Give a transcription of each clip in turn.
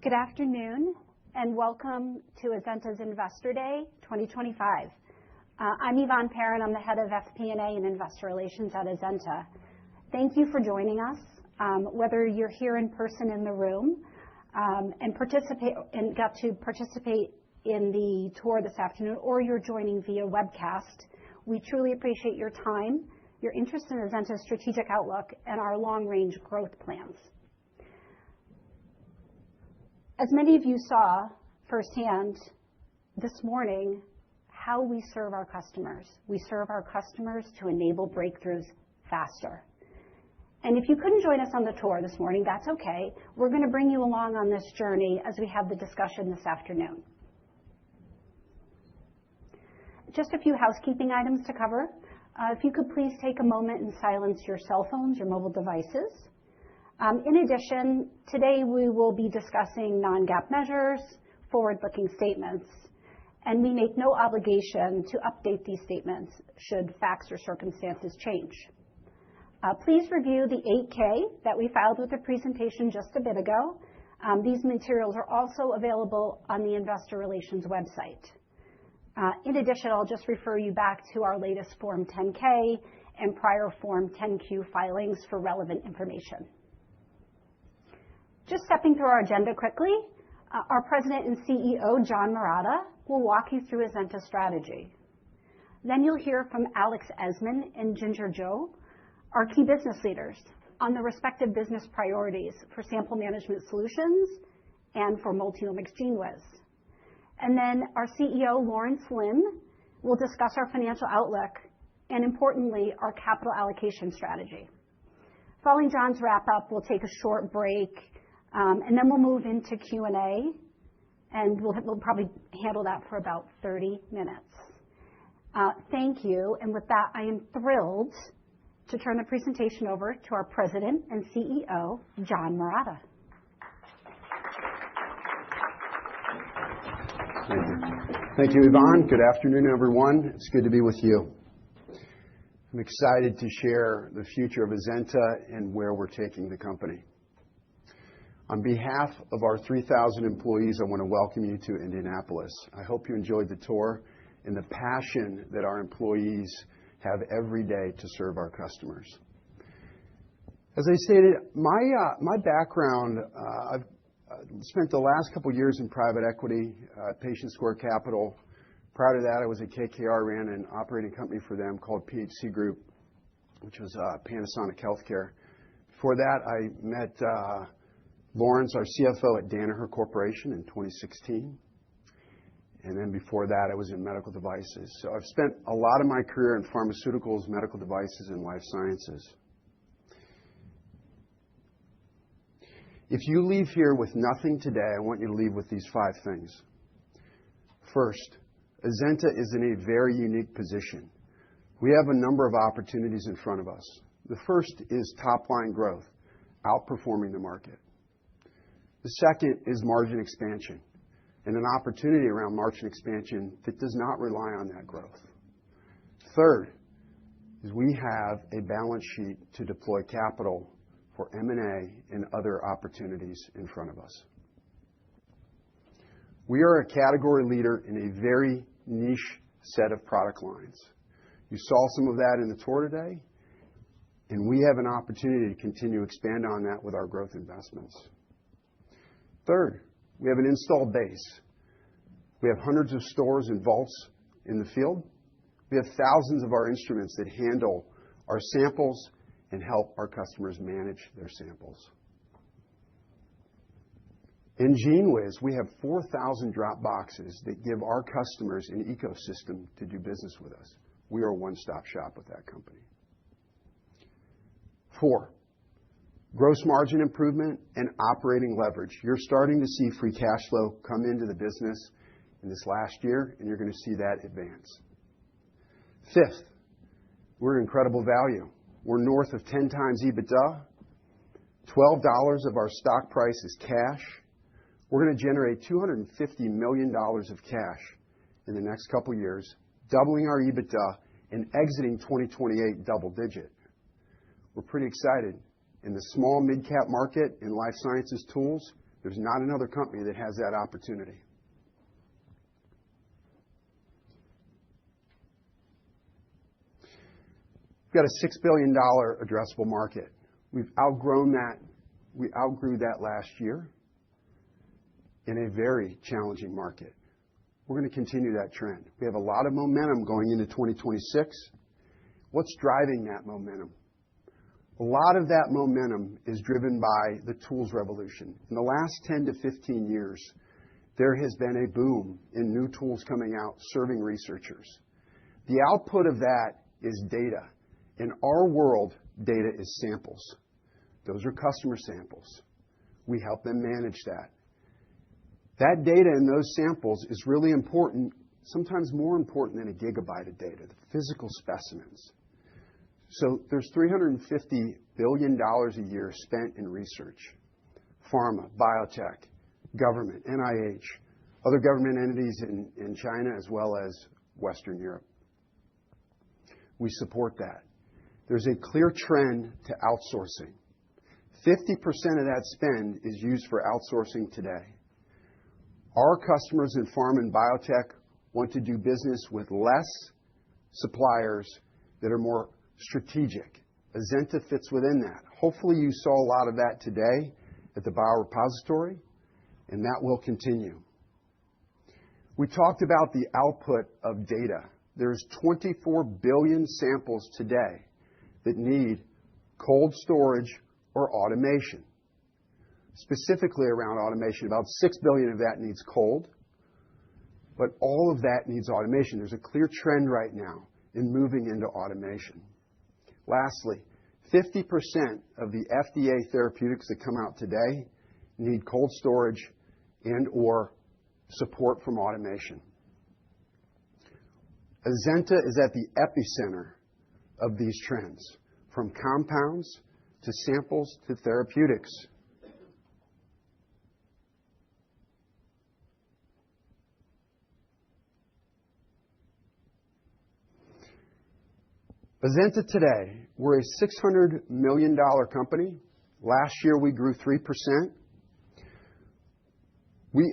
Good afternoon, and welcome to Azenta's Investor Day 2025. I'm Yvonne Perrin. I'm the head of FP&A and Investor Relations at Azenta. Thank you for joining us, whether you're here in person in the room and got to participate in the tour this afternoon, or you're joining via webcast. We truly appreciate your time, your interest in Azenta's strategic outlook, and our long-range growth plans. As many of you saw firsthand this morning, how we serve our customers. We serve our customers to enable breakthroughs faster. And if you couldn't join us on the tour this morning, that's okay. We're going to bring you along on this journey as we have the discussion this afternoon. Just a few housekeeping items to cover. If you could please take a moment and silence your cell phones, your mobile devices. In addition, today we will be discussing non-GAAP measures, forward-looking statements, and we make no obligation to update these statements should facts or circumstances change. Please review the 8K that we filed with the presentation just a bit ago. These materials are also available on the Investor Relations website. In addition, I'll just refer you back to our latest Form 10K and prior Form 10Q filings for relevant information. Just stepping through our agenda quickly, our President and CEO, John Marotta, will walk you through Azenta's strategy. Then you'll hear from Alex Esmond and Ginger Zhou, our key business leaders, on the respective business priorities for Sample Management Solutions and for Multiomics GENEWIZ. And then our CEO, Lawrence Lin, will discuss our financial outlook and, importantly, our capital allocation strategy. Following John's wrap-up, we'll take a short break, and then we'll move into Q&A, and we'll probably handle that for about 30 minutes. Thank you. And with that, I am thrilled to turn the presentation over to our President and CEO, John Marotta. Thank you. Thank you, Yvonne. Good afternoon, everyone. It's good to be with you. I'm excited to share the future of Azenta and where we're taking the company. On behalf of our 3,000 employees, I want to welcome you to Indianapolis. I hope you enjoyed the tour and the passion that our employees have every day to serve our customers. As I stated, my background, I've spent the last couple of years in private equity, Patient Square Capital. Prior to that, I was at KKR, ran an operating company for them called PHC Group, which was Panasonic Healthcare. Before that, I met Lawrence, our CFO at Danaher Corporation in 2016. And then before that, I was in medical devices. So I've spent a lot of my career in pharmaceuticals, medical devices, and life sciences. If you leave here with nothing today, I want you to leave with these 5 things. First, Azenta is in a very unique position. We have a number of opportunities in front of us. The first is top-line growth, outperforming the market. The second is margin expansion, and an opportunity around margin expansion that does not rely on that growth. Third is we have a balance sheet to deploy capital for M&A and other opportunities in front of us. We are a category leader in a very niche set of product lines. You saw some of that in the tour today, and we have an opportunity to continue to expand on that with our growth investments. Third, we have an installed base. We have hundreds of stores and vaults in the field. We have thousands of our instruments that handle our samples and help our customers manage their samples. In GENEWIZ, we have 4,000 drop boxes that give our customers an ecosystem to do business with us. We are a one-stop shop with that company. 4, gross margin improvement and operating leverage. You're starting to see free cash flow come into the business in this last year, and you're going to see that advance. 5th, we're incredible value. We're north of 10 times EBITDA. $12 of our stock price is cash. We're going to generate $250 million of cash in the next couple of years, doubling our EBITDA and exiting 2028 double digit. We're pretty excited. In the small mid-cap market in life sciences tools, There's not another company that has that opportunity. We've got a $6 billion addressable market. We've outgrown that. We outgrew that last year in a very challenging market. We're going to continue that trend. We have a lot of momentum going into 2026. What's driving that momentum? A lot of that momentum is driven by the tools revolution. In the last 10 to 15 years, there has been a boom in new tools coming out serving researchers. The output of that is data. In our world, data is samples. Those are customer samples. We help them manage that. That data in those samples is really important, sometimes more important than a gigabyte of data, the physical specimens. So there's $350 billion a year spent in research. Pharma, biotech, government, NIH, other government entities in China as well as Western Europe. We support that. There's a clear trend to outsourcing. 50% of that spend is used for outsourcing today. Our customers in pharma and biotech want to do business with less suppliers that are more strategic. Azenta fits within that. Hopefully, you saw a lot of that today at the biorepository, and that will continue. We talked about the output of data. There's 24 billion samples today that need cold storage or automation. Specifically around automation, about 6 billion of that needs cold, but all of that needs automation. There's a clear trend right now in moving into automation. Lastly, 50% of the FDA therapeutics that come out today need cold storage and/or support from automation. Azenta is at the epicenter of these trends, from compounds to samples to therapeutics. Azenta today, we're a $600 million company. Last year, we grew 3%.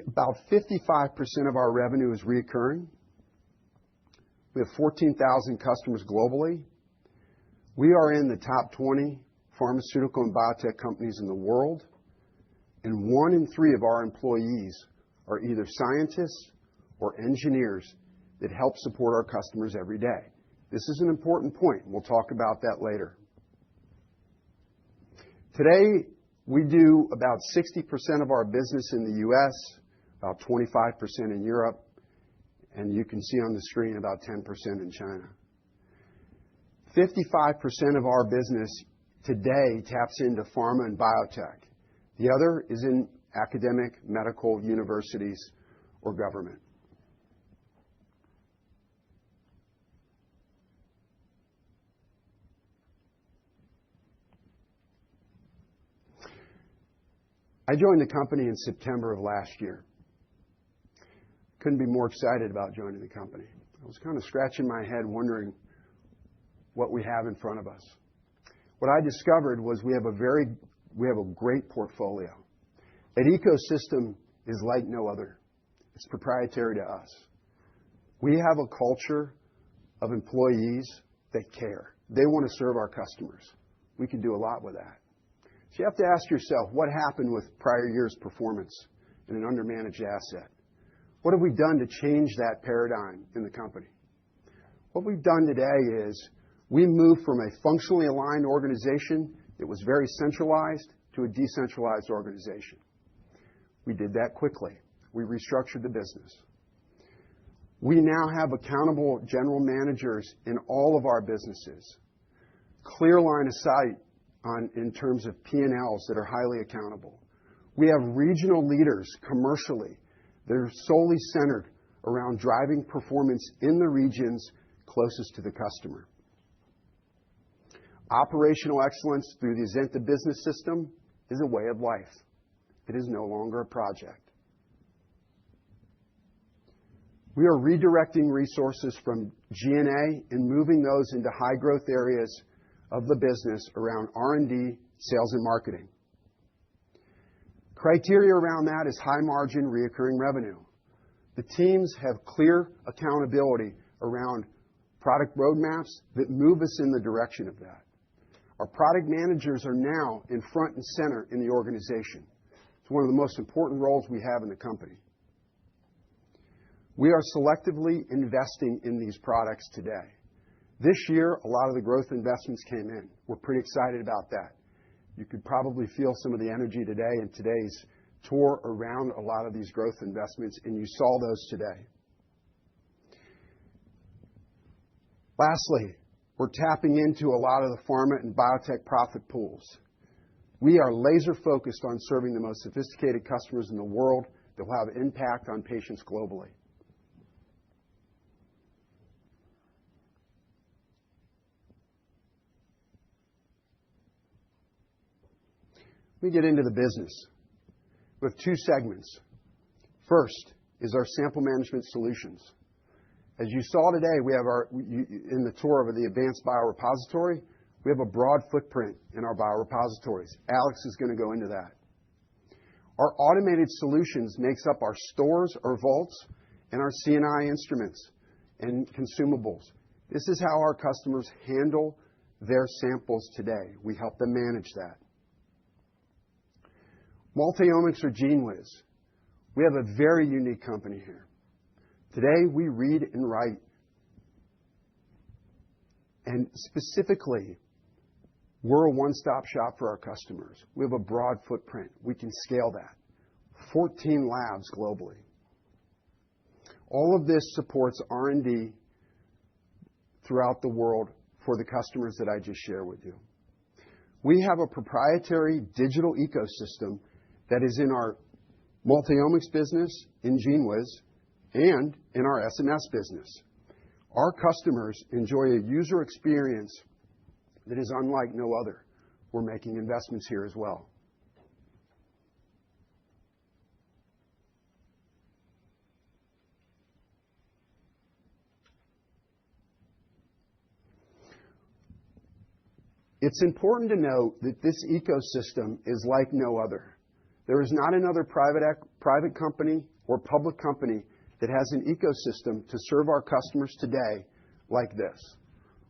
About 55% of our revenue is recurring. We have 14,000 customers globally. We are in the top 20 pharmaceutical and biotech companies in the world, and 1 in 3 of our employees are either scientists or engineers that help support our customers every day. This is an important point. We'll talk about that later. Today, we do about 60% of our business in the U.S., about 25% in Europe, and you can see on the screen about 10% in China. 55% of our business today taps into pharma and biotech. The other is in academic, medical, universities, or government. I joined the company in September of last year. Couldn't be more excited about joining the company. I was kind of scratching my head wondering what we have in front of us. What I discovered was we have a great portfolio. That ecosystem is like no other. It's proprietary to us. We have a culture of employees that care. They want to serve our customers. We can do a lot with that. So you have to ask yourself, what happened with prior year's performance in an undermanaged asset? What have we done to change that paradigm in the company? What we've done today is we moved from a functionally aligned organization that was very centralized to a decentralized organization. We did that quickly. We restructured the business. We now have accountable general managers in all of our businesses. Clear line of sight in terms of P&Ls that are highly accountable. We have regional leaders commercially that are solely centered around driving performance in the regions closest to the customer. Operational excellence through the Azenta Business System is a way of life. It is no longer a project. We are redirecting resources from G&A and moving those into high-growth areas of the business around R&D, sales, and marketing. Criteria around that is high margin, recurring revenue. The teams have clear accountability around product roadmaps that move us in the direction of that. Our product managers are now in front and center in the organization. It's one of the most important roles we have in the company. We are selectively investing in these products today. This year, a lot of the growth investments came in. We're pretty excited about that. You could probably feel some of the energy today in today's tour around a lot of these growth investments, and you saw those today. Lastly, we're tapping into a lot of the pharma and biotech profit pools. We are laser focused on serving the most sophisticated customers in the world that will have impact on patients globally. Let me get into the business. We have two segments. First is our sample management solutions. As you saw today, we have in the tour of the advanced biorepository, we have a broad footprint in our biorepositories. Alex is going to go into that. Our automated solutions makes up our stores, our vaults, and our C&I instruments and consumables. This is how our customers handle their samples today. We help them manage that. Multiomics or GeneWiz. We have a very unique company here. Today, we read and write. And specifically, we're a one-stop shop for our customers. We have a broad footprint. We can scale that. 14 labs globally. All of this supports R&D throughout the world for the customers that I just shared with you. We have a proprietary digital ecosystem that is in our multiomics business, in GeneWiz, and in our SMS business. Our customers enjoy a user experience that is unlike no other. We're making investments here as well. It's important to note that this ecosystem is like no other. There is not another private company or public company that has an ecosystem to serve our customers today like this.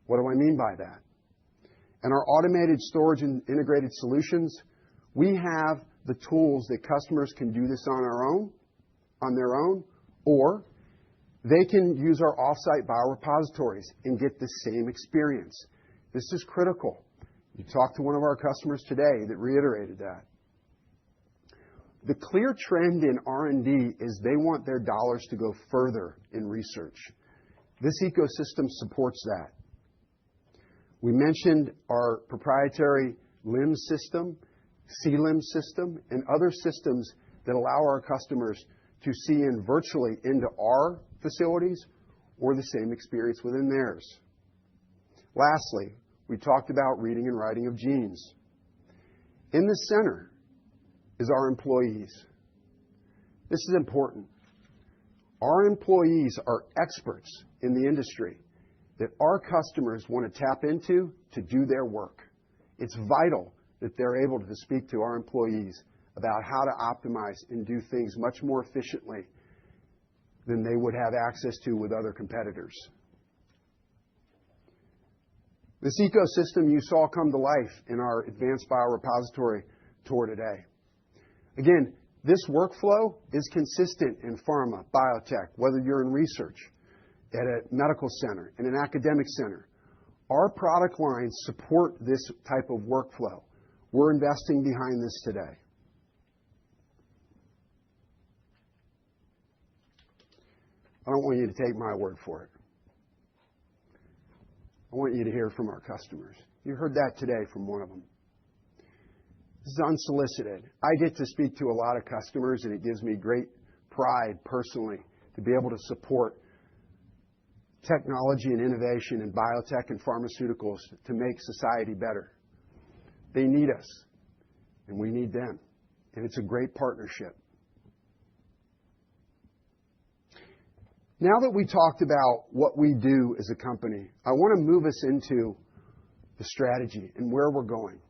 What do I mean by that? In our automated storage and integrated solutions, we have the tools that customers can do this on their own, or they can use our offsite biorepositories and get the same experience. This is critical. You talked to one of our customers today that reiterated that. The clear trend in R&D is they want their dollars to go further in research. This ecosystem supports that. We mentioned our proprietary LIMS system, C-LIMS system, and other systems that allow our customers to see in virtually into our facilities or the same experience within theirs. Lastly, we talked about reading and writing of genes. In the center is our employees. This is important. Our employees are experts in the industry that our customers want to tap into to do their work. It's vital that they're able to speak to our employees about how to optimize and do things much more efficiently than they would have access to with other competitors. This ecosystem you saw come to life in our advanced biorepository tour today. Again, this workflow is consistent in pharma, biotech, whether you're in research, at a medical center, in an academic center. Our product lines support this type of workflow. We're investing behind this today. I don't want you to take my word for it. I want you to hear from our customers. You heard that today from one of them. This is unsolicited. I get to speak to a lot of customers, and it gives me great pride personally to be able to support technology and innovation in biotech and pharmaceuticals to make society better. They need us, and we need them, and it's a great partnership. Now that we talked about what we do as a company, I want to move us into the strategy and where we're going.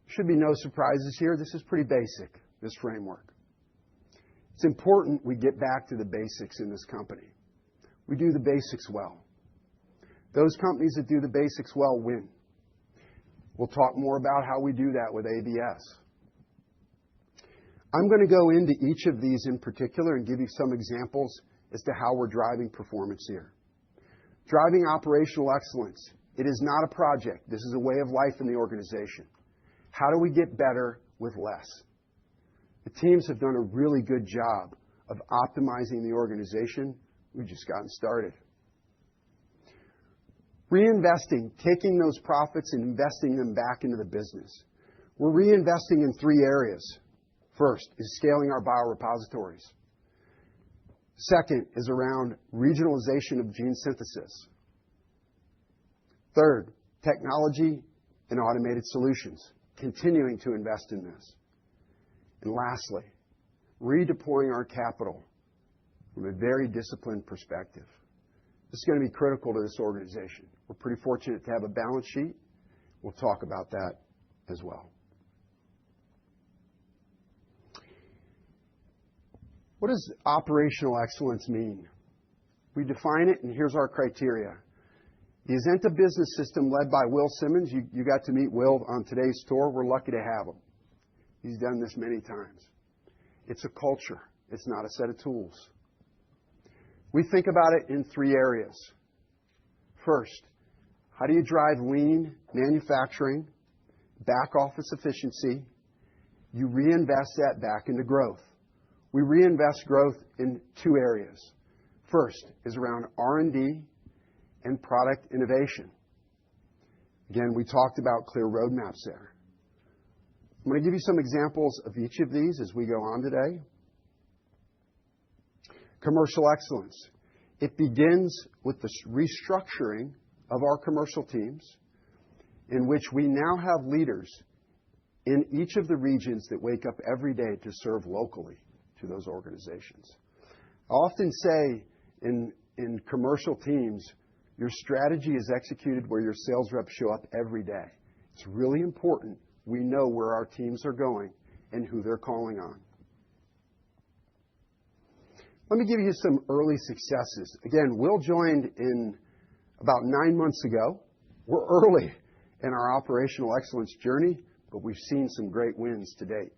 Should be no surprises here. This is pretty basic, this framework. It's important we get back to the basics in this company. We do the basics well. Those companies that do the basics well win. We'll talk more about how we do that with ABS. I'm going to go into each of these in particular and give you some examples as to how we're driving performance here. Driving operational excellence. It is not a project. This is a way of life in the organization. How do we get better with less? The teams have done a really good job of optimizing the organization. We've just gotten started. Reinvesting, taking those profits and investing them back into the business. We're reinvesting in 3 areas. First is scaling our biorepositories. Second is around regionalization of gene synthesis. Third, technology and automated solutions, continuing to invest in this. And lastly, redeploying our capital from a very disciplined perspective. This is going to be critical to this organization. We're pretty fortunate to have a balance sheet. We'll talk about that as well. What does operational excellence mean? We define it, and here's our criteria. The Azenta Business System, led by Will Simmons. You got to meet Will on today's tour. We're lucky to have him. He's done this many times. It's a culture. It's not a set of tools. We think about it in 3 areas. First, how do you drive lean manufacturing, back office efficiency? You reinvest that back into growth. We reinvest growth in 2 areas. First is around R&D and product innovation. Again, we talked about clear roadmaps there. I'm going to give you some examples of each of these as we go on today. Commercial excellence. It begins with the restructuring of our commercial teams, in which we now have leaders in each of the regions that wake up every day to serve locally to those organizations. I often say in commercial teams, your strategy is executed where your sales reps show up every day. It's really important we know where our teams are going and who they're calling on. Let me give you some early successes. Again, Will joined in about 9 months ago. We're early in our operational excellence journey, but we've seen some great wins to date.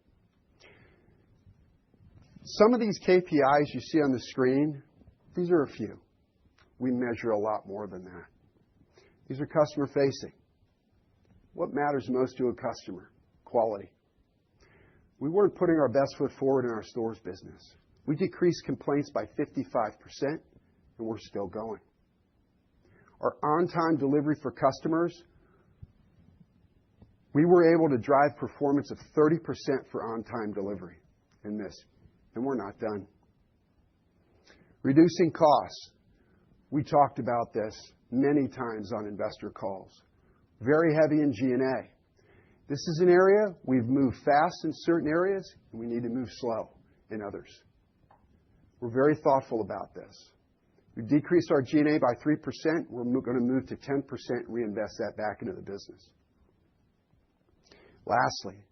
Some of these KPIs you see on the screen, these are a few. We measure a lot more than that. These are customer facing. What matters most to a customer? Quality. We weren't putting our best foot forward in our stores business. We decreased complaints by 55%, and we're still going. Our on-time delivery for customers, we were able to drive performance of 30% for on-time delivery in this, and we're not done. Reducing costs. We talked about this many times on investor calls. Very heavy in G&A. This is an area we've moved fast in certain areas, and we need to move slow in others. We're very thoughtful about this. We decreased our G&A by 3%. We're going to move to 10% and reinvest that back into the business. Lastly,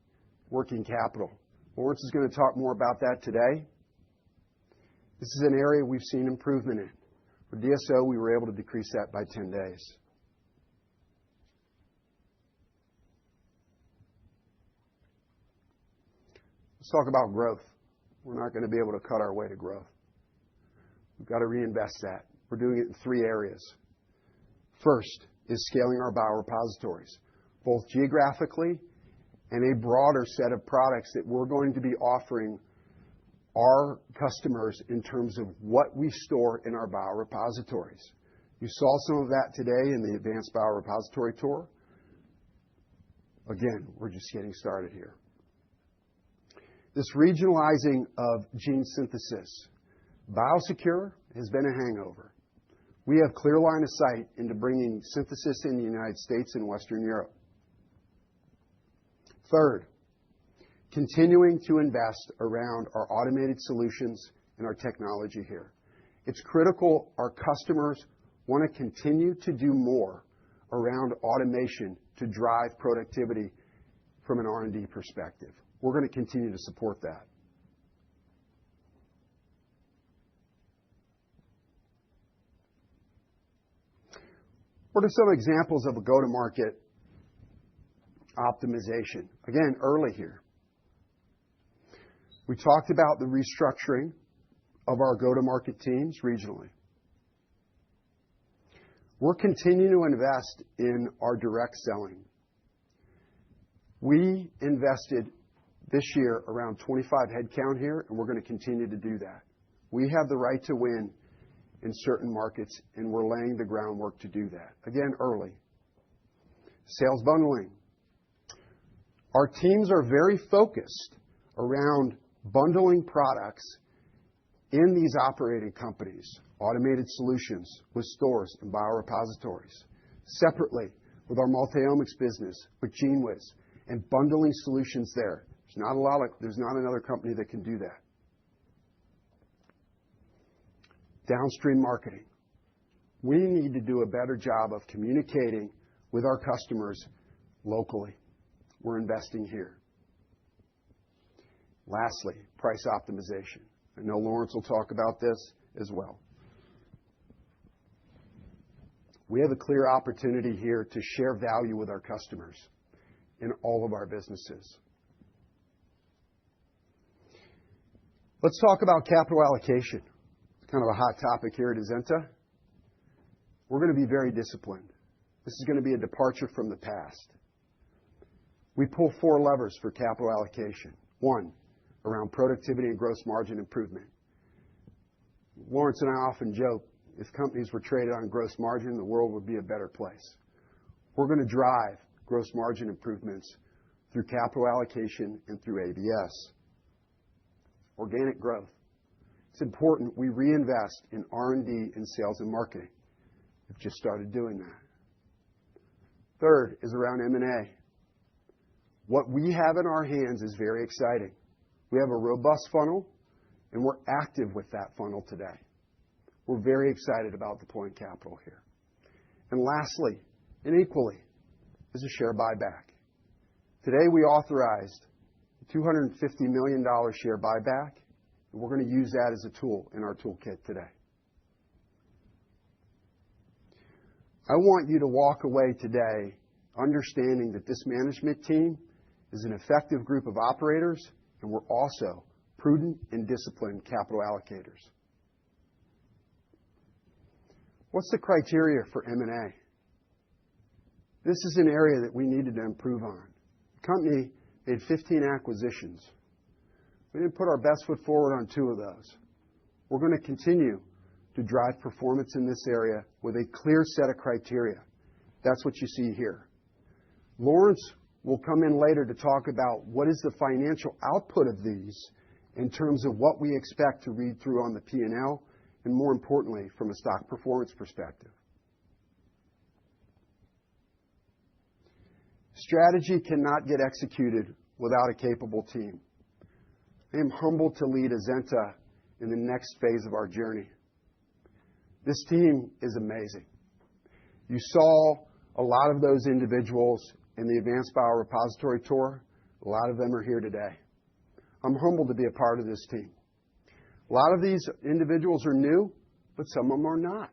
working capital. Lawrence is going to talk more about that today. This is an area we've seen improvement in. For DSO, we were able to decrease that by 10 days. Let's talk about growth. We're not going to be able to cut our way to growth. We've got to reinvest that. We're doing it in 3 areas. First is scaling our biorepositories, both geographically and a broader set of products that we're going to be offering our customers in terms of what we store in our biorepositories. You saw some of that today in the Advanced Biorepository Tour. Again, we're just getting started here. This regionalizing of gene synthesis. BioSecure has been a hangover. We have clear line of sight into bringing synthesis in the United States and Western Europe. Third, continuing to invest around our automated solutions and our technology here. It's critical our customers want to continue to do more around automation to drive productivity from an R&D perspective. We're going to continue to support that. What are some examples of a go-to-market optimization? Again, early here. We talked about the restructuring of our go-to-market teams regionally. We're continuing to invest in our direct selling. We invested this year around 25 headcount here, and we're going to continue to do that. We have the right to win in certain markets, and we're laying the groundwork to do that. Again, early. Sales bundling. Our teams are very focused around bundling products in these operating companies, automated solutions with stores and biorepositories, separately with our multi-omics business with GeneWiz, and bundling solutions there. There's not another company that can do that. Downstream marketing. We need to do a better job of communicating with our customers locally. We're investing here. Lastly, price optimization. I know Lawrence will talk about this as well. We have a clear opportunity here to share value with our customers in all of our businesses. Let's talk about capital allocation. It's kind of a hot topic here at Azenta. We're going to be very disciplined. This is going to be a departure from the past. We pull 4 levers for capital allocation. 1, around productivity and gross margin improvement. Lawrence and I often joke, if companies were traded on gross margin, the world would be a better place. We're going to drive gross margin improvements through capital allocation and through ABS. Organic growth. It's important we reinvest in R&D and sales and marketing. We've just started doing that. 3rd is around M&A. What we have in our hands is very exciting. We have a robust funnel, and we're active with that funnel today. We're very excited about deploying capital here. And lastly, and equally, is a share buyback. Today, we authorized a $250 million share buyback, and we're going to use that as a tool in our toolkit today. I want you to walk away today understanding that this management team is an effective group of operators, and we're also prudent and disciplined capital allocators. What's the criteria for M&A? This is an area that we needed to improve on. The company made 15 acquisitions. We didn't put our best foot forward on 2 of those. We're going to continue to drive performance in this area with a clear set of criteria. That's what you see here. Lawrence will come in later to talk about what is the financial output of these in terms of what we expect to read through on the P&L, and more importantly, from a stock performance perspective. Strategy cannot get executed without a capable team. I am humbled to lead Azenta in the next phase of our journey. This team is amazing. You saw a lot of those individuals in the Advanced Biorepository tour. A lot of them are here today. I'm humbled to be a part of this team. A lot of these individuals are new, but some of them are not.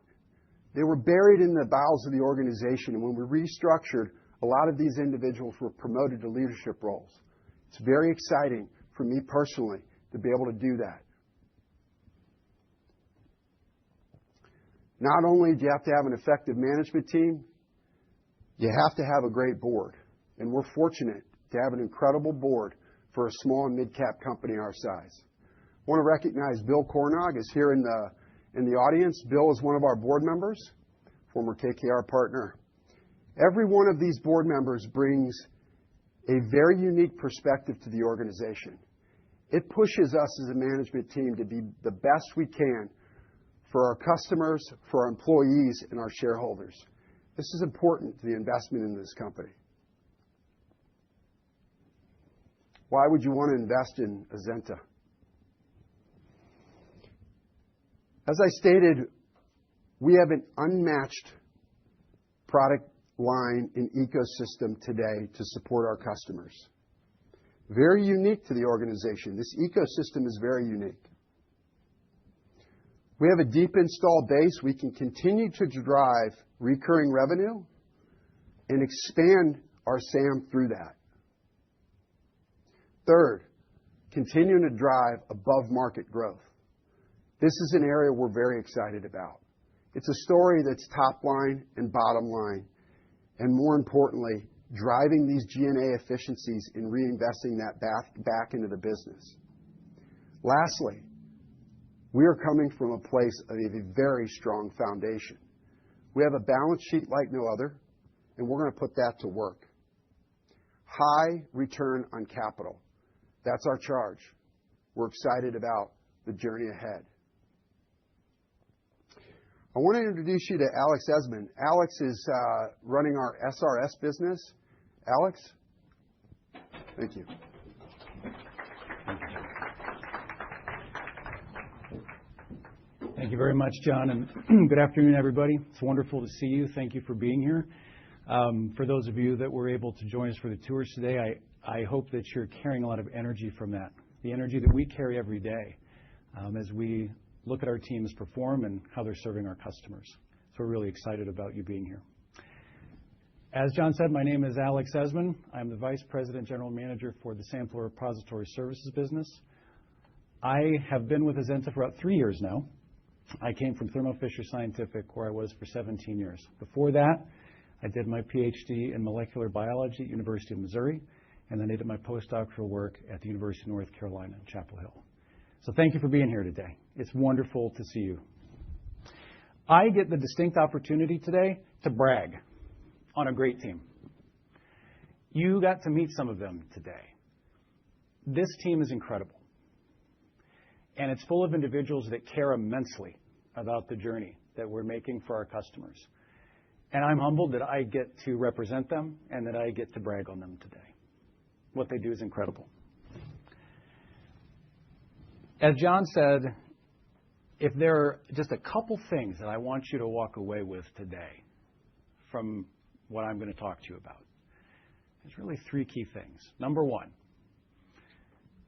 They were buried in the bowels of the organization, and when we restructured, a lot of these individuals were promoted to leadership roles. It's very exciting for me personally to be able to do that. Not only do you have to have an effective management team, you have to have a great board. And we're fortunate to have an incredible board for a small and mid-cap company our size. I want to recognize Bill Cornog is here in the audience. Bill is one of our board members, former KKR partner. Every one of these board members brings a very unique perspective to the organization. It pushes us as a management team to be the best we can for our customers, for our employees, and our shareholders. This is important to the investment in this company. Why would you want to invest in Azenta? As I stated, we have an unmatched product line and ecosystem today to support our customers. very unique to the organization. This ecosystem is very unique. We have a deep install base. We can continue to drive recurring revenue and expand our SAM through that. Third, continuing to drive above-market growth. This is an area we're very excited about. It's a story that's top line and bottom line, and more importantly, driving these G&A efficiencies and reinvesting that back into the business. Lastly, we are coming from a place of a very strong foundation. We have a balance sheet like no other, and we're going to put that to work. High return on capital. That's our charge. We're excited about the journey ahead. I want to introduce you to Alex Esmond. Alex is running our SRS business. Alex? Thank you. Thank you very much, John, and good afternoon, everybody. It's wonderful to see you. Thank you for being here. For those of you that were able to join us for the tours today, I hope that you're carrying a lot of energy from that, the energy that we carry every day as we look at our teams perform and how they're serving our customers. So we're really excited about you being here. As John said, my name is Alex Esmond. I'm the Vice President General Manager for the Sampler Repository Services business. I have been with Azenta for about 3 years now. I came from Thermo Fisher Scientific, where I was for 17 years. Before that, I did my PhD in molecular biology at University of Missouri, and then I did my postdoctoral work at the University of North Carolina in Chapel Hill. So thank you for being here today. It's wonderful to see you. I get the distinct opportunity today to brag on a great team. You got to meet some of them today. This team is incredible. And it's full of individuals that care immensely about the journey that we're making for our customers. And I'm humbled that I get to represent them and that I get to brag on them today. What they do is incredible. As John said, if there are just a couple things that I want you to walk away with today from what I'm going to talk to you about, there's really 3 key things. Number 1,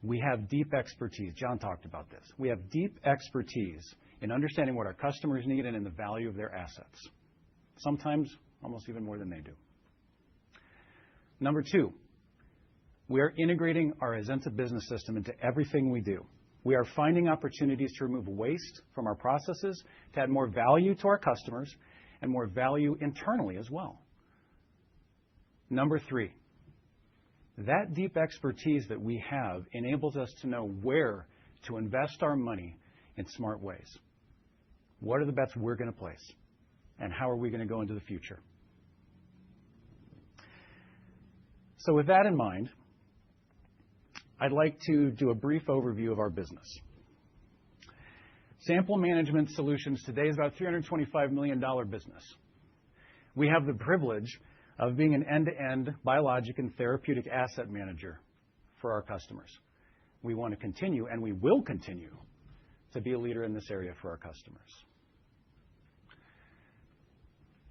we have deep expertise. John talked about this. We have deep expertise in understanding what our customers need and in the value of their assets. Sometimes almost even more than they do. Number 2, we are integrating our Azenta Business System into everything we do. We are finding opportunities to remove waste from our processes, to add more value to our customers, and more value internally as well. Number 3, that deep expertise that we have enables us to know where to invest our money in smart ways. What are the bets we're going to place? And how are we going to go into the future? So with that in mind, I'd like to do a brief overview of our business. Sample Management Solutions today is about a $325 million business. We have the privilege of being an end-to-end biologic and therapeutic asset manager for our customers. We want to continue, and we will continue, to be a leader in this area for our customers.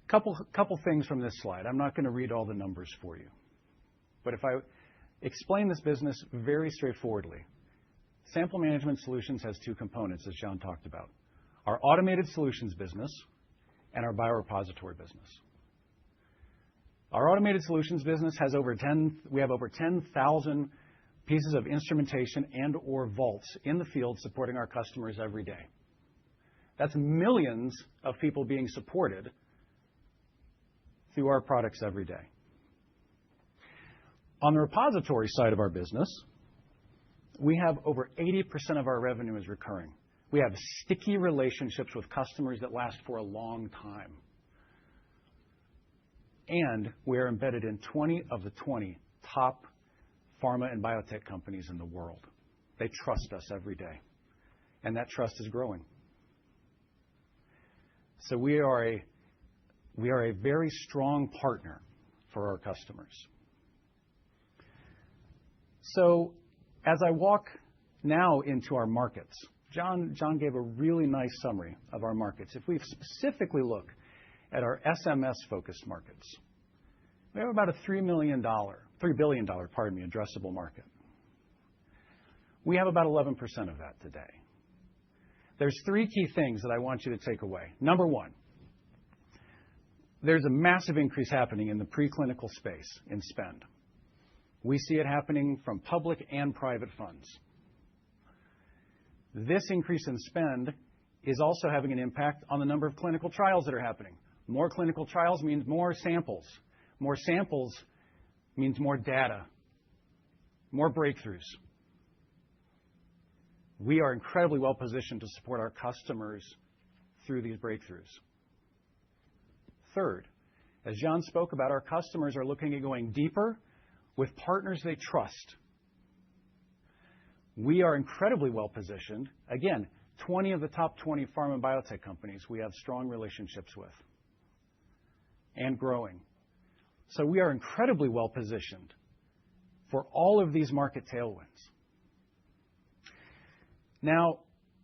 Couple things from this slide. I'm not going to read all the numbers for you. But if I explain this business very straightforwardly, Sample Management Solutions has 2 components, as John talked about. Our Automated Solutions business and our Biorepository business. Our Automated Solutions business has over 10,000 pieces of instrumentation and or vaults in the field supporting our customers every day. That's millions of people being supported through our products every day. On the repository side of our business, we have over 80% of our revenue is recurring. We have sticky relationships with customers that last for a long time. And we are embedded in 20 of the 20 top pharma and biotech companies in the world. They trust us every day. And that trust is growing. So we are a very strong partner for our customers. So as I walk now into our markets, John gave a really nice summary of our markets. If we specifically look at our SMS-focused markets, we have about a $3 billion, addressable market. We have about 11% of that today. There's three key things that I want you to take away. Number one, there's a massive increase happening in the preclinical space in spend. We see it happening from public and private funds. This increase in spend is also having an impact on the number of clinical trials that are happening. More clinical trials means more samples. More samples means more data, more breakthroughs. We are incredibly well positioned to support our customers through these breakthroughs. Third, as John spoke about, our customers are looking at going deeper with partners they trust. We are incredibly well positioned. Again, 20 of the top 20 pharma and biotech companies we have strong relationships with and growing. So we are incredibly well positioned for all of these market tailwinds. Now,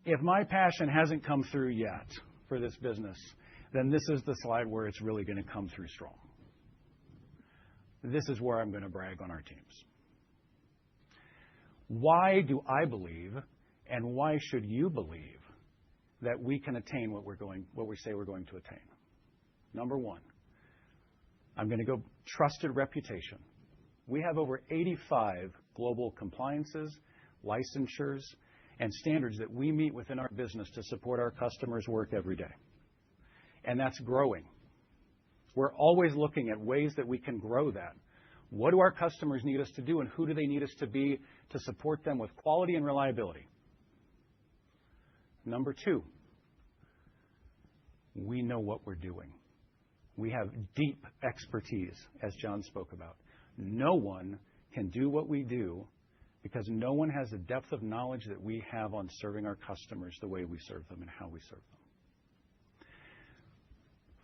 if my passion hasn't come through yet for this business, then this is the slide where it's really going to come through strong. This is where I'm going to brag on our teams. Why do I believe, and why should you believe, that we can attain what we say we're going to attain? Number one, I'm going to go trusted reputation. We have over 85 global compliances, licensures, and standards that we meet within our business to support our customers' work every day. And that's growing. We're always looking at ways that we can grow that. What do our customers need us to do, and who do they need us to be to support them with quality and reliability? Number two, we know what we're doing. We have deep expertise, as John spoke about. No one can do what we do because no one has the depth of knowledge that we have on serving our customers the way we serve them and how we serve them.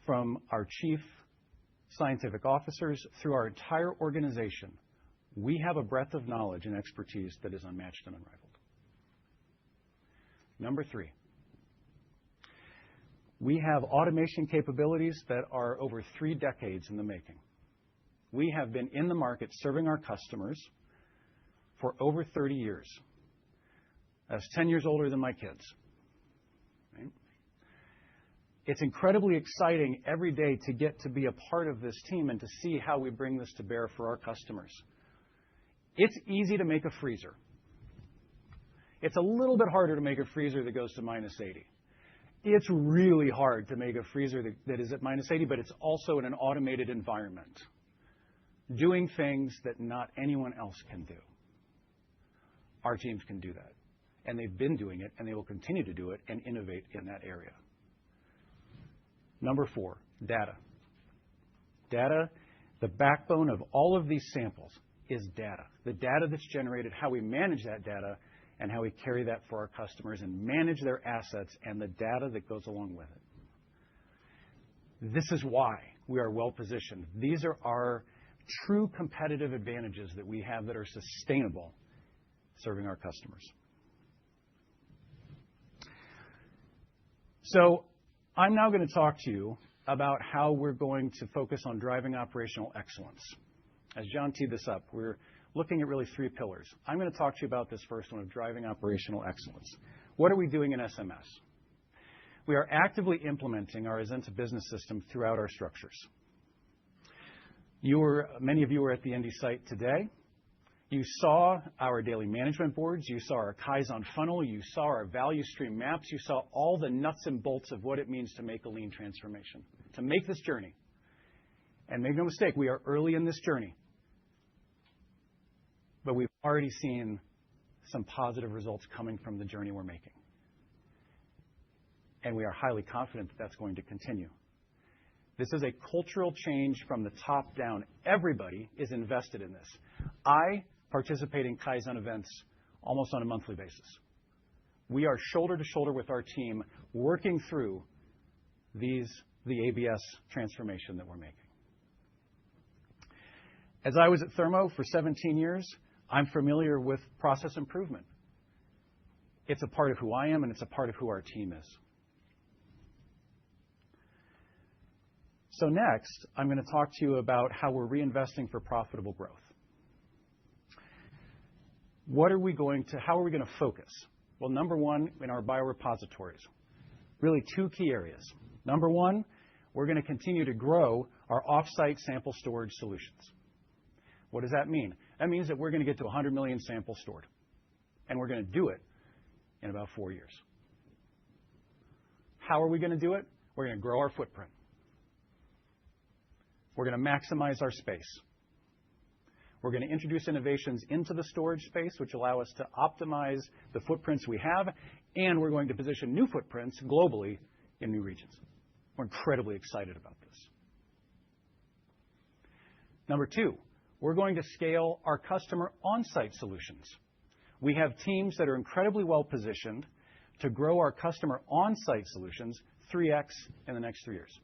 From our chief scientific officers through our entire organization, we have a breadth of knowledge and expertise that is unmatched and unrivaled. Number three, we have automation capabilities that are over 3 decades in the making. We have been in the market serving our customers for over 30 years. That's 10 years older than my kids. Right? It's incredibly exciting every day to get to be a part of this team and to see how we bring this to bear for our customers. It's easy to make a freezer. It's a little bit harder to make a freezer that goes to -80. It's really hard to make a freezer that is at -80, but it's also in an automated environment, doing things that not anyone else can do. Our teams can do that, and they've been doing it, and they will continue to do it and innovate in that area. Number 4, data. Data, the backbone of all of these samples is data. The data that's generated, how we manage that data, and how we carry that for our customers and manage their assets and the data that goes along with it. This is why we are well positioned. These are our true competitive advantages that we have that are sustainable serving our customers. So I'm now going to talk to you about how we're going to focus on driving operational excellence. As John teed this up, we're looking at really 3 pillars. I'm going to talk to you about this first one of driving operational excellence. What are we doing in SMS? We are actively implementing our Azenta Business System throughout our structures. Many of you were at the Indy site today. You saw our daily management boards. You saw our Kaizen funnel. You saw our value stream maps. You saw all the nuts and bolts of what it means to make a lean transformation, to make this journey. And make no mistake, we are early in this journey. But we've already seen some positive results coming from the journey we're making. And we are highly confident that that's going to continue. This is a cultural change from the top down. Everybody is invested in this. I participate in Kaizen events almost on a monthly basis. We are shoulder to shoulder with our team working through the ABS transformation that we're making. As I was at Thermo for 17 years, I'm familiar with process improvement. It's a part of who I am, and it's a part of who our team is. So next, I'm going to talk to you about how we're reinvesting for profitable growth. how are we going to focus? Well, number one, in our biorepositories, really two key areas. Number one, we're going to continue to grow our off-site sample storage solutions. What does that mean? That means that we're going to get to 100 million samples stored, and we're going to do it in about 4 years. How are we going to do it? We're going to grow our footprint. We're going to maximize our space. We're going to introduce innovations into the storage space, which allow us to optimize the footprints we have, and we're going to position new footprints globally in new regions. We're incredibly excited about this. Number two, we're going to scale our customer on-site solutions. We have teams that are incredibly well positioned to grow our customer on-site solutions 3x in the next 3 years.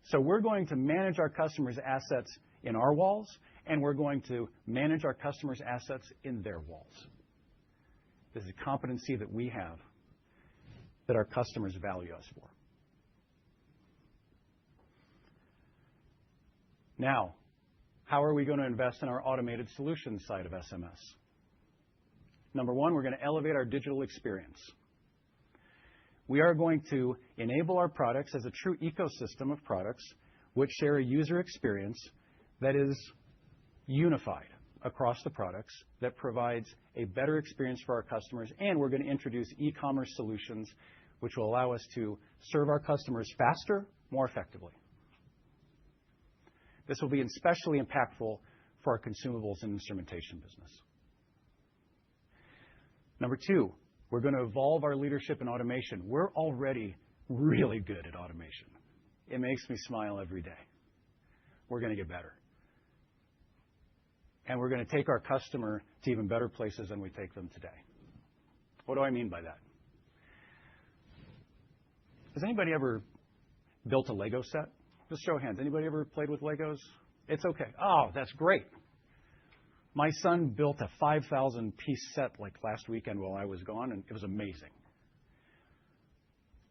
So we're going to manage our customers' assets in our walls, and we're going to manage our customers' assets in their walls. This is a competency that we have that our customers value us for. Now, how are we going to invest in our automated solutions side of SMS? Number one, we're going to elevate our digital experience. We are going to enable our products as a true ecosystem of products which share a user experience that is unified across the products, that provides a better experience for our customers, and we're going to introduce e-commerce solutions which will allow us to serve our customers faster, more effectively. This will be especially impactful for our consumables and instrumentation business. Number two, we're going to evolve our leadership in automation. We're already really good at automation. It makes me smile every day. We're going to get better. And we're going to take our customer to even better places than we take them today. What do I mean by that? Has anybody ever built a Lego set? Just show of hands. Anybody ever played with Legos? It's okay. Oh, that's great. My son built a 5,000-piece set like last weekend while I was gone, and it was amazing.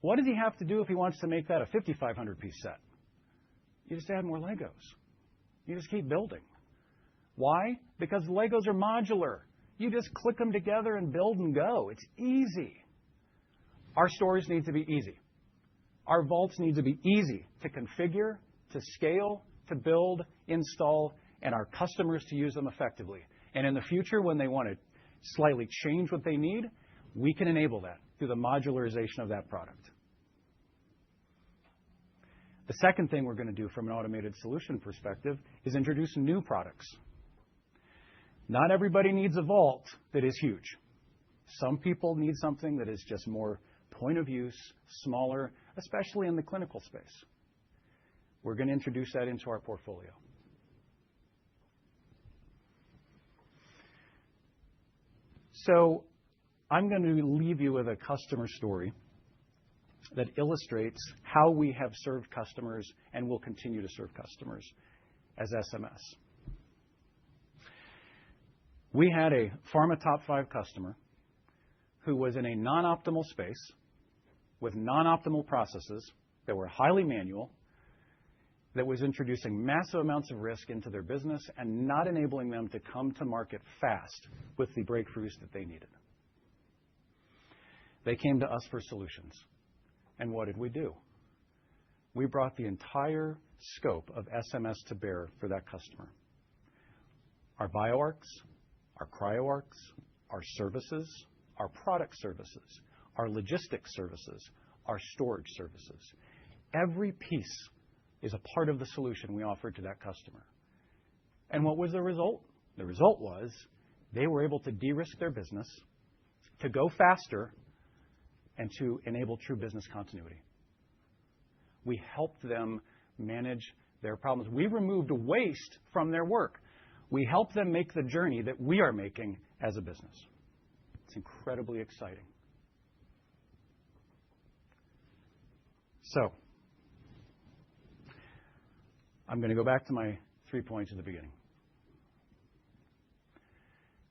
What does he have to do if he wants to make that a 5,500-piece set? You just add more Legos. You just keep building. Why? Because Legos are modular. You just click them together and build and go. It's easy. Our stores need to be easy. Our vaults need to be easy to configure, to scale, to build, install, and our customers to use them effectively. And in the future, when they want to slightly change what they need, we can enable that through the modularization of that product. The second thing we're going to do from an automated solution perspective is introduce new products. Not everybody needs a vault that is huge. Some people need something that is just more point of use, smaller, especially in the clinical space. We're going to introduce that into our portfolio. So I'm going to leave you with a customer story that illustrates how we have served customers and will continue to serve customers as SMS. We had a pharma top 5 customer who was in a non-optimal space with non-optimal processes that were highly manual, that was introducing massive amounts of risk into their business and not enabling them to come to market fast with the breakthroughs that they needed. They came to us for solutions. And what did we do? We brought the entire scope of SMS to bear for that customer. Our BioArcs, our CryoArcs, our services, our product services, our logistics services, our storage services. Every piece is a part of the solution we offered to that customer. And what was the result? The result was they were able to de-risk their business, to go faster, and to enable true business continuity. We helped them manage their problems. We removed waste from their work. We helped them make the journey that we are making as a business. It's incredibly exciting. So, I'm going to go back to my 3 points at the beginning.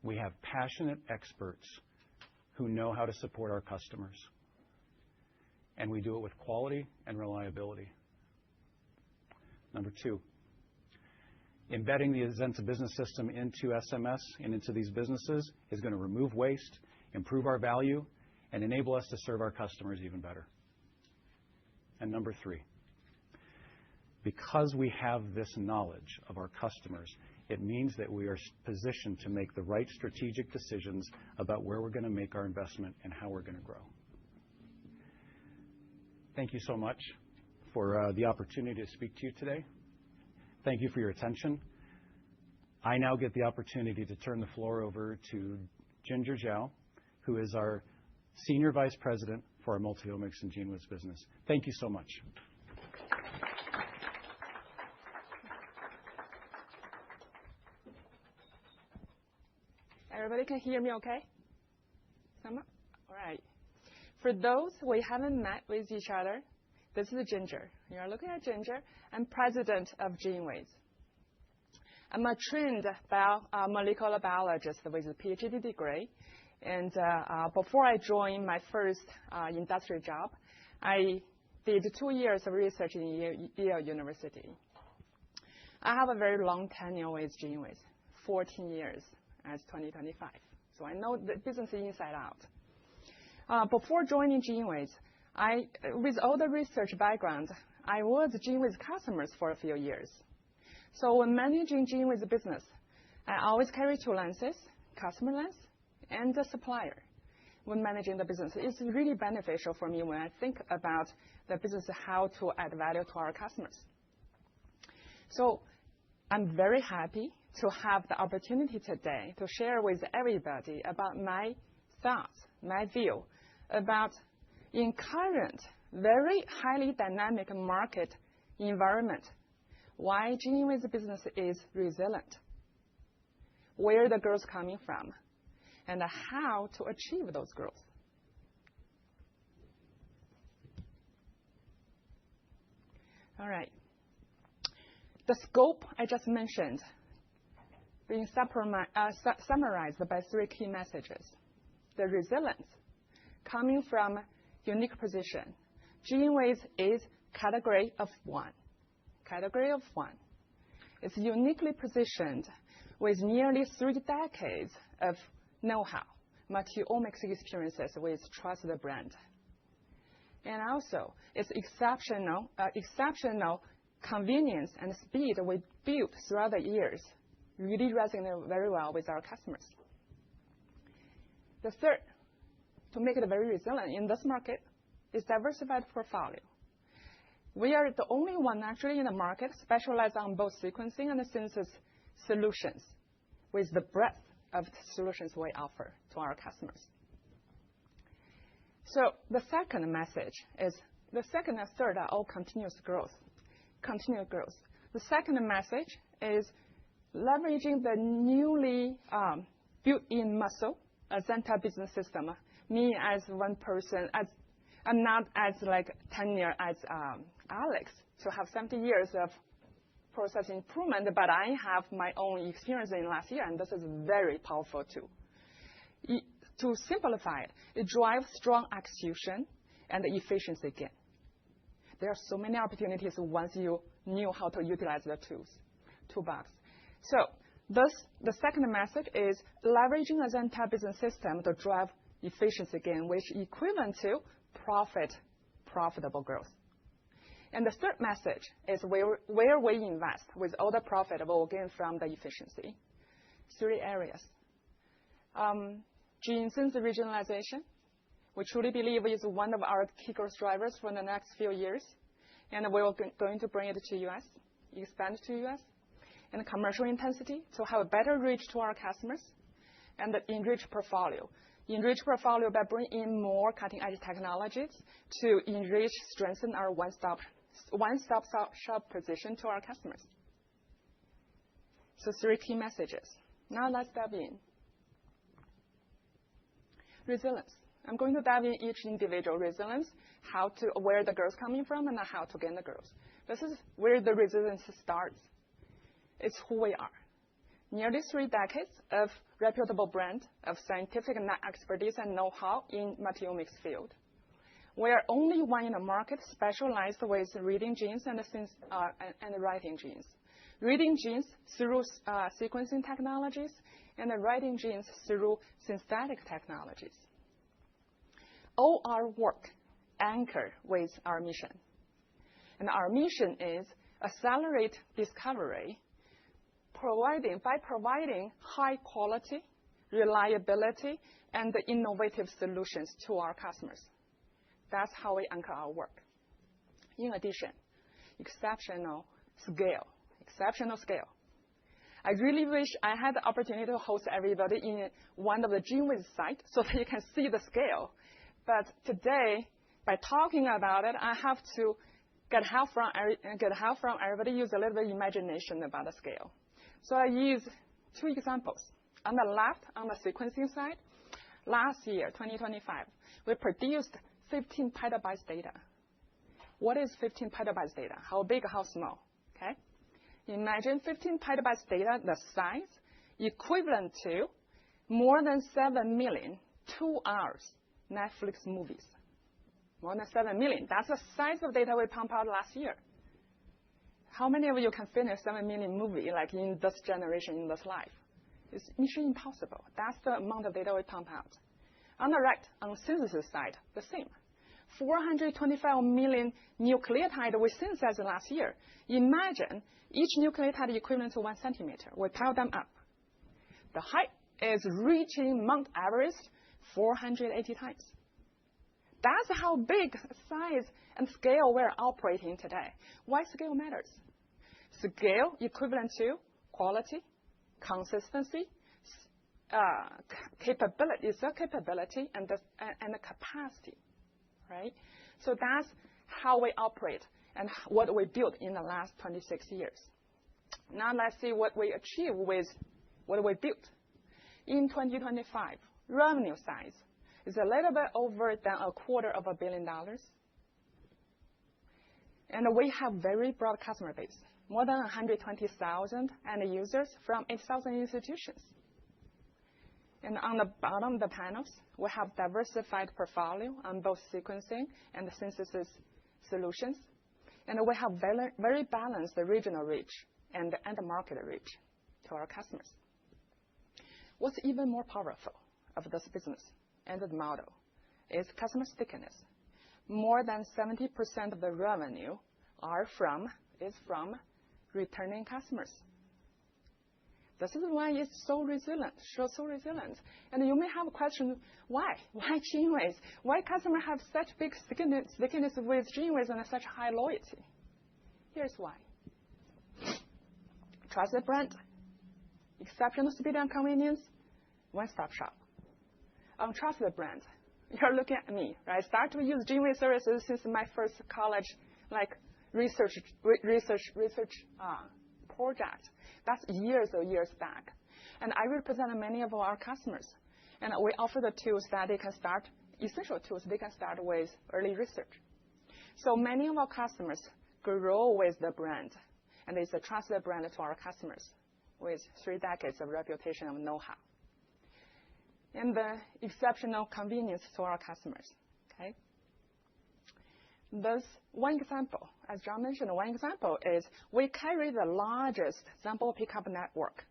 We have passionate experts who know how to support our customers. And we do it with quality and reliability. Number 2, Embedding the Azenta Business System into SMS and into these businesses is going to remove waste, improve our value, and enable us to serve our customers even better. And number 3, because we have this knowledge of our customers, it means that we are positioned to make the right strategic decisions about where we're going to make our investment and how we're going to grow. Thank you so much for the opportunity to speak to you today. Thank you for your attention. I now get the opportunity to turn the floor over to Ginger Zhao, who is our Senior Vice President for our Multiomics and GENEWIZ business. Thank you so much. Everybody can hear me okay? All right. For those we haven't met with each other, this is Ginger. You are looking at Ginger. I'm president of GENEWIZ. I'm a trained molecular biologist with a PhD degree. And before I joined my first industry job, I did 2 years of research in Yale University. I have a very long tenure with GENEWIZ, 14 years as 2025. So I know the business inside out. Before joining GENEWIZ, with all the research background, I was GENEWIZ customers for a few years. So when managing GENEWIZ business, I always carry 2 lenses, customer lens and the supplier. When managing the business, it's really beneficial for me when I think about the business, how to add value to our customers. So I'm very happy to have the opportunity today to share with everybody about my thoughts, my view about in current very highly dynamic market environment, why GENEWIZ business is resilient, where the growth coming from, and how to achieve those growth. All right. The scope I just mentioned being summarized by 3 key messages. The resilience coming from unique position. GENEWIZ is category of one. Category of one. It's uniquely positioned with nearly 3 decades of know-how, multi-omics experiences with trusted brand. And also, it's exceptional convenience and speed we built throughout the years really resonate very well with our customers. The third, to make it very resilient in this market, is diversified portfolio. We are the only one actually in the market specialized on both sequencing and synthesis solutions with the breadth of solutions we offer to our customers. So the second message is the second and third are all continuous growth. Continued growth. The second message is leveraging the newly built-in muscle, Azenta Business System. Me as one person, I'm not as tenure as Alex to have 70 years of process improvement, but I have my own experience in last year, and this is very powerful too. To simplify it, it drives strong execution and efficiency gain. There are so many opportunities once you knew how to utilize the toolbox. So the second message is leveraging Azenta Business System to drive efficiency gain, which is equivalent to profitable growth. And the third message is where we invest with all the profit we'll gain from the efficiency. 3 areas. Gene synthesis regionalization, we truly believe is one of our key growth drivers for the next few years. And we're going to bring it to U.S., expand it to U.S. And commercial intensity to have a better reach to our customers. And the enrich portfolio. Enrich portfolio by bringing in more cutting-edge technologies to enrich, strengthen our one-stop shop position to our customers. So 3 key messages. Now let's dive in. Resilience. I'm going to dive in each individual resilience, where the growth coming from, and how to gain the growth. This is where the resilience starts. It's who we are. Nearly 3 decades of reputable brand of scientific expertise and know-how in multiomics field. We are only one in the market specialized with reading genes and writing genes. reading genes through sequencing technologies, and writing genes through synthetic technologies. All our work anchored with our mission. And our mission is accelerate discovery by providing high quality, reliability, and innovative solutions to our customers. That's how we anchor our work. In addition, exceptional scale. I really wish I had the opportunity to host everybody in one of the GeneWiz sites so that you can see the scale. But today, by talking about it, I have to get help from everybody, use a little bit of imagination about the scale. So I use two examples. On the left, on the sequencing side, last year, 2025, we produced 15 petabytes data. What is 15 petabytes data? How big, how small? Okay? Imagine 15 petabytes data, the size equivalent to more than 7 million 2-hour Netflix movies. More than 7 million. That's the size of data we pumped out last year. How many of you can finish 7 million movie like in this generation, in this life? It's mission impossible. That's the amount of data we pump out. On the right, on the synthesis side, the same. 425 million nucleotides we synthesized last year. Imagine each nucleotide equivalent to 1 centimeter. We pile them up. The height is reaching Mount Everest 480 times. That's how big size and scale we're operating today. Why scale matters? Scale equivalent to quality, consistency, capability, and the capacity, right? So that's how we operate and what we built in the last 26 years. Now let's see what we achieved with what we built. In 2025, revenue size is a little bit over than $250 million. And we have very broad customer base, more than 120,000 end users from 8,000 institutions. And on the bottom of the panels, we have diversified portfolio on both sequencing and synthesis solutions. And we have very, very balanced regional reach and market reach to our customers. What's even more powerful of this business and the model is customer stickiness. More than 70% of the revenue is from returning customers. This is why it's so resilient. And you may have a question, why? Why GeneWiz? Why customers have such big stickiness with GeneWiz and such high loyalty? Here's why. Trusted brand, exceptional speed and convenience, one-stop shop. On trusted brand, you're looking at me, right? I started to use GeneWiz services since my first college, research project. That's years back. And I represent many of our customers. And we offer the tools that they can start, essential tools they can start with early research. So many of our customers grow with the brand. And it's a trusted brand to our customers with 3 decades of reputation and know-how. And the exceptional convenience to our customers. Okay? This one example, as John mentioned, one example is we carry the largest sample pickup network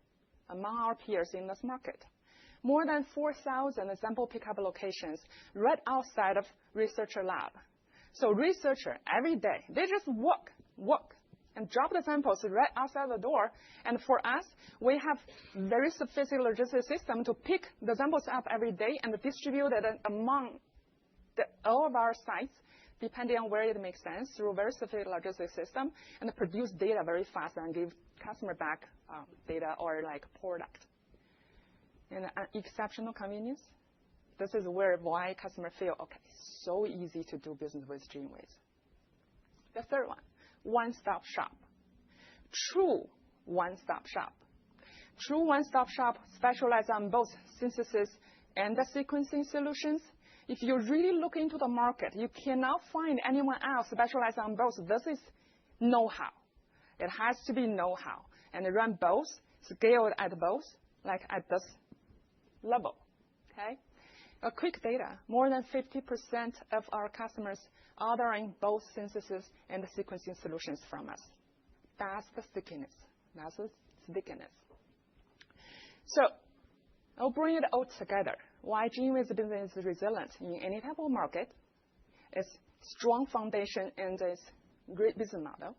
among our peers in this market. More than 4,000 sample pickup locations right outside of researcher lab. So researcher, every day, they just walk, and drop the samples right outside the door. And for us, we have very sophisticated logistics system to pick the samples up every day and distribute it among all of our sites, depending on where it makes sense, through a very sophisticated logistics system, and produce data very fast and give customer back data or product. And exceptional convenience. This is why customers feel, okay, so easy to do business with GeneWiz. The third one, one-stop shop. True one-stop shop. True one-stop shop specializes on both synthesis and the sequencing solutions. If you really look into the market, you cannot find anyone else specialized on both. This is know-how. It has to be know-how. And run both, scaled at both, at this level. Okay? A quick data, more than 50% of our customers are ordering both synthesis and sequencing solutions from us. That's the stickiness. That's the stickiness. So I'll bring it all together. Why GENWAY's business is resilient in any type of market is strong foundation and its great business model.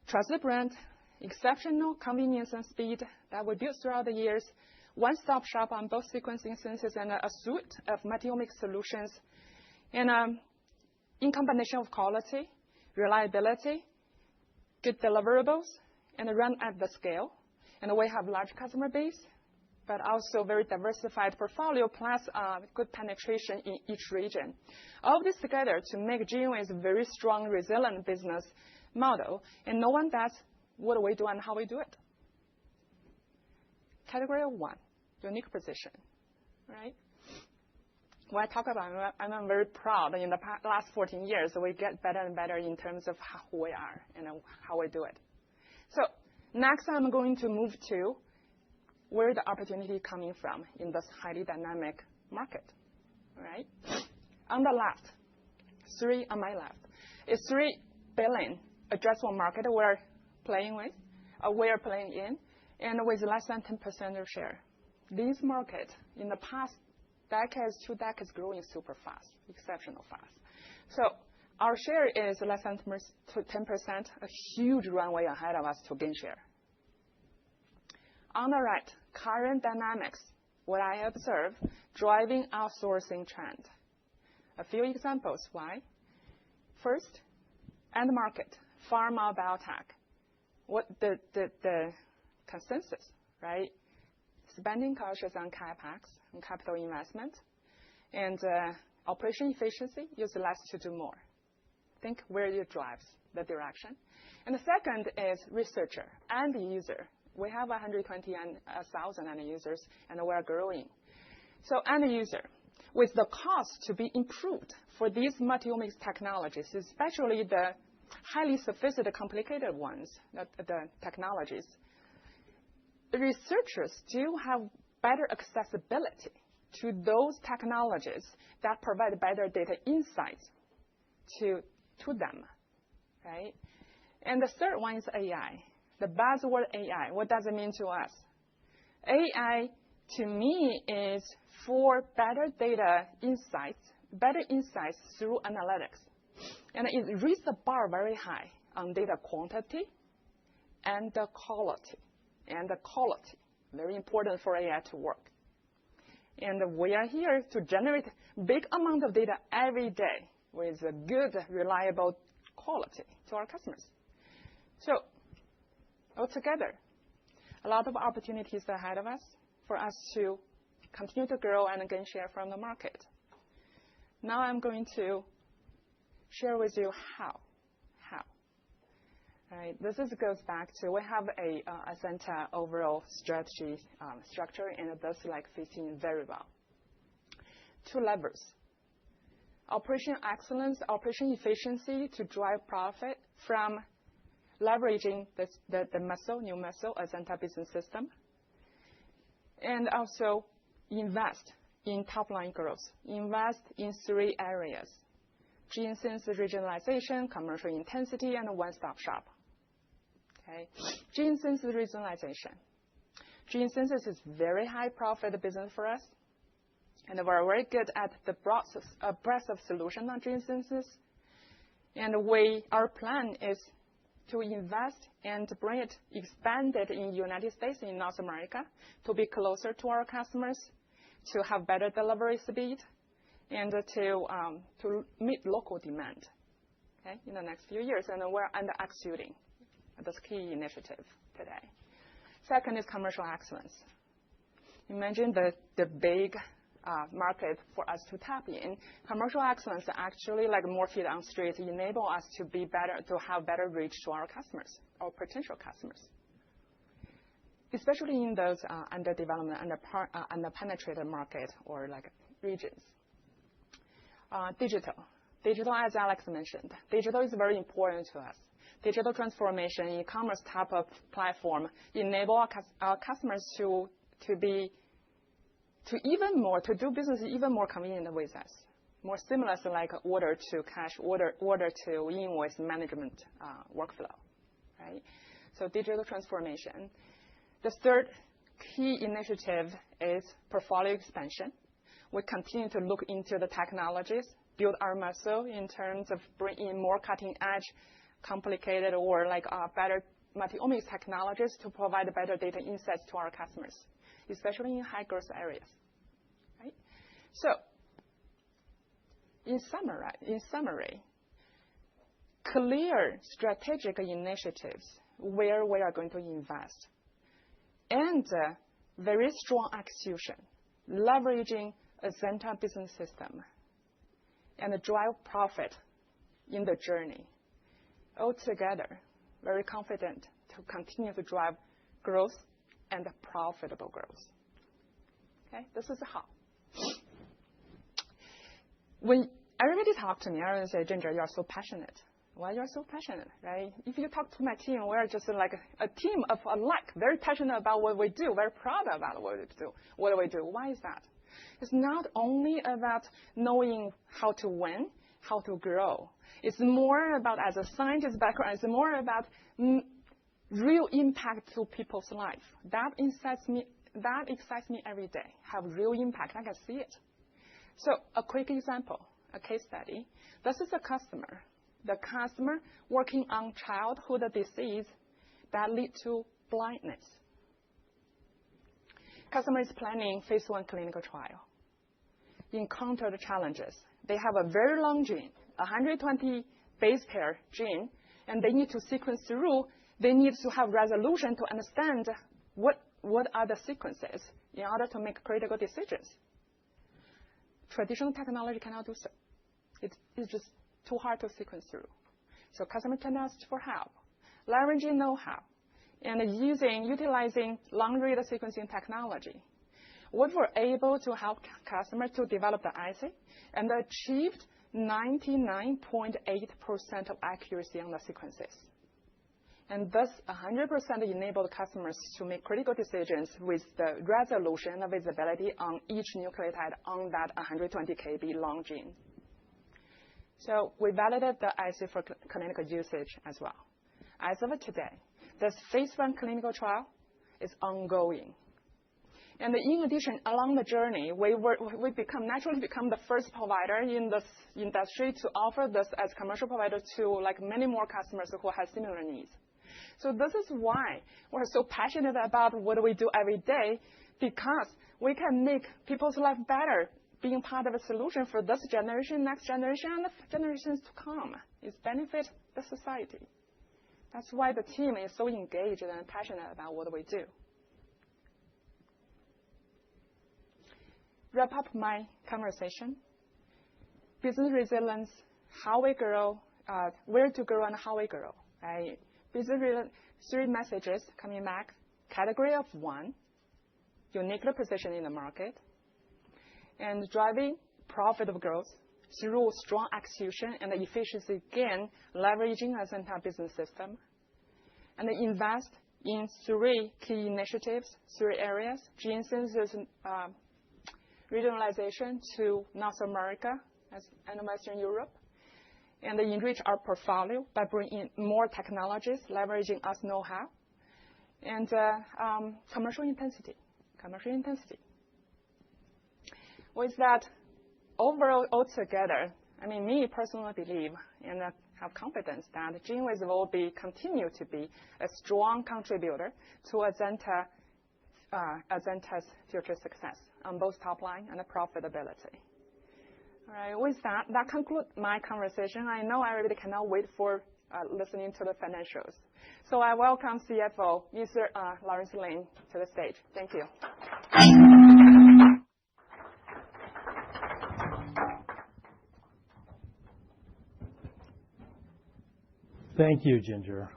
Trusted brand, exceptional convenience and speed that we built throughout the years, one-stop shop on both sequencing synthesis and a suite of multi-omics solutions, and in combination of quality, reliability, good deliverables, and run at the scale. And we have large customer base, but also very diversified portfolio, plus good penetration in each region. All this together to make GENWAY a very strong, resilient business model, and no one does what we do and how we do it. Category 1, unique position, right? When I talk about it, I'm very proud. In the last 14 years, we get better and better in terms of who we are and how we do it. So next, I'm going to move to where the opportunity coming from in this highly dynamic market, right? On the left, on my left, is $3 billion addressable market we're playing with, we're playing in, and with less than 10% of share. This market, in the past decades, 2 decades, growing super fast, exceptional fast. So our share is less than 10%, a huge runway ahead of us to gain share. On the right, current dynamics, what I observe, driving outsourcing trend. A few examples why. First, end market, pharma, biotech. What the consensus, right? Spending cautious on CapEx and capital investment, and operation efficiency, use less to do more. Think where it drives the direction. And the second is researcher and user. We have 120,000 end users, and we're growing. So end user, with the cost to be improved for these multi-omics technologies, especially the highly sophisticated, complicated ones, the technologies, the researchers do have better accessibility to those technologies that provide better data insights to them, right? And the third one is AI. The buzzword AI, what does it mean to us? AI, to me, is for better data insights, better insights through analytics. And it raised the bar very high on data quantity and the quality. And the quality, very important for AI to work. And we are here to generate big amount of data every day with a good, reliable quality to our customers. So altogether, a lot of opportunities ahead of us for us to continue to grow and gain share from the market. Now I'm going to share with you how. Right, this goes back to we have a Azenta overall strategy structure, and this fits in very well. 2 levers: operation excellence, operation efficiency to drive profit from leveraging the new muscle Azenta Business System, and also invest in top line growth. Invest in 3 areas: gene synthesis regionalization, commercial intensity, and a one-stop shop. Okay, gene synthesis regionalization. Gene synthesis is very high profit business for us, and we're very good at the breadth of solution on gene synthesis. And our plan is to invest and bring it expanded in the United States, in North America, to be closer to our customers, to have better delivery speed, and to meet local demand. Okay, in the next few years, and we're under executing this key initiative today. Second is commercial excellence. Imagine the big market for us to tap in. Commercial excellence actually, like more feet on street, enable us to be better, to have better reach to our customers, our potential customers, especially in those under development, under penetrated market or regions. Digital, as Alex mentioned, digital is very important to us. Digital transformation, e-commerce type of platform enable our customers to do business even more convenient with us, more seamless, like order to cash, order to invoice management workflow, right? so digital transformation. The third key initiative is portfolio expansion. We continue to look into the technologies, build our muscle in terms of bringing in more cutting-edge, complicated, or better multi-omics technologies to provide better data insights to our customers, especially in high-growth areas. Right? So, in summary, clear strategic initiatives where we are going to invest, and very strong execution, leveraging Azenta Business System, and drive profit in the journey. Altogether, very confident to continue to drive growth and profitable growth. Okay, this is how. When everybody talks to me, I always say, Ginger, you are so passionate. Why you are so passionate, right? If you talk to my team, we are just like a team of alike, very passionate about what we do, very proud about what we do. What do we do? Why is that? It's not only about knowing how to win, how to grow. It's more about, as a scientist background, it's more about real impact to people's life. That excites me every day. Have real impact. I can see it. So a quick example, a case study. This is a customer. The customer working on childhood disease that lead to blindness. Customer is planning phase 1 clinical trial. Encountered challenges. They have a very long gene, 120 base pair gene, and they need to sequence through. They need to have resolution to understand what are the sequences in order to make critical decisions. Traditional technology cannot do so. It's just too hard to sequence through. So customer can ask for help, leveraging know-how, and utilizing long-read sequencing technology. We were able to help customers to develop the IC and achieved 99.8% of accuracy on the sequences. And thus, 100% enabled customers to make critical decisions with the resolution and visibility on each nucleotide on that 120 kb long gene. So we validated the IC for clinical usage as well. As of today, this phase 1 clinical trial is ongoing. And in addition, along the journey, we naturally become the first provider in this industry to offer this as commercial provider to many more customers who have similar needs. So this is why we're so passionate about what we do every day, because we can make people's life better, being part of a solution for this generation, next generation, and the generations to come. It benefits the society. That's why the team is so engaged and passionate about what we do. Wrap up my conversation. Business resilience, how we grow, where to grow and how we grow. Right? Business resilience, 3 messages coming back. Category of 1, uniquely positioned in the market, and driving profitable growth through strong execution and efficiency gain, leveraging Azenta Business System, and invest in 3 key initiatives, 3 areas: gene synthesis, regionalization to North America and Western Europe, and enrich our portfolio by bringing in more technologies, leveraging us know-how, and commercial intensity. With that, overall, altogether, me personally believe and have confidence that GENEWIZ will continue to be a strong contributor to Azenta's future success on both top line and profitability. All right, with that concludes my conversation. I know everybody cannot wait for listening to the financials. So I welcome CFO, Mr. Lawrence Lin, to the stage. Thank you. Thank you, Ginger.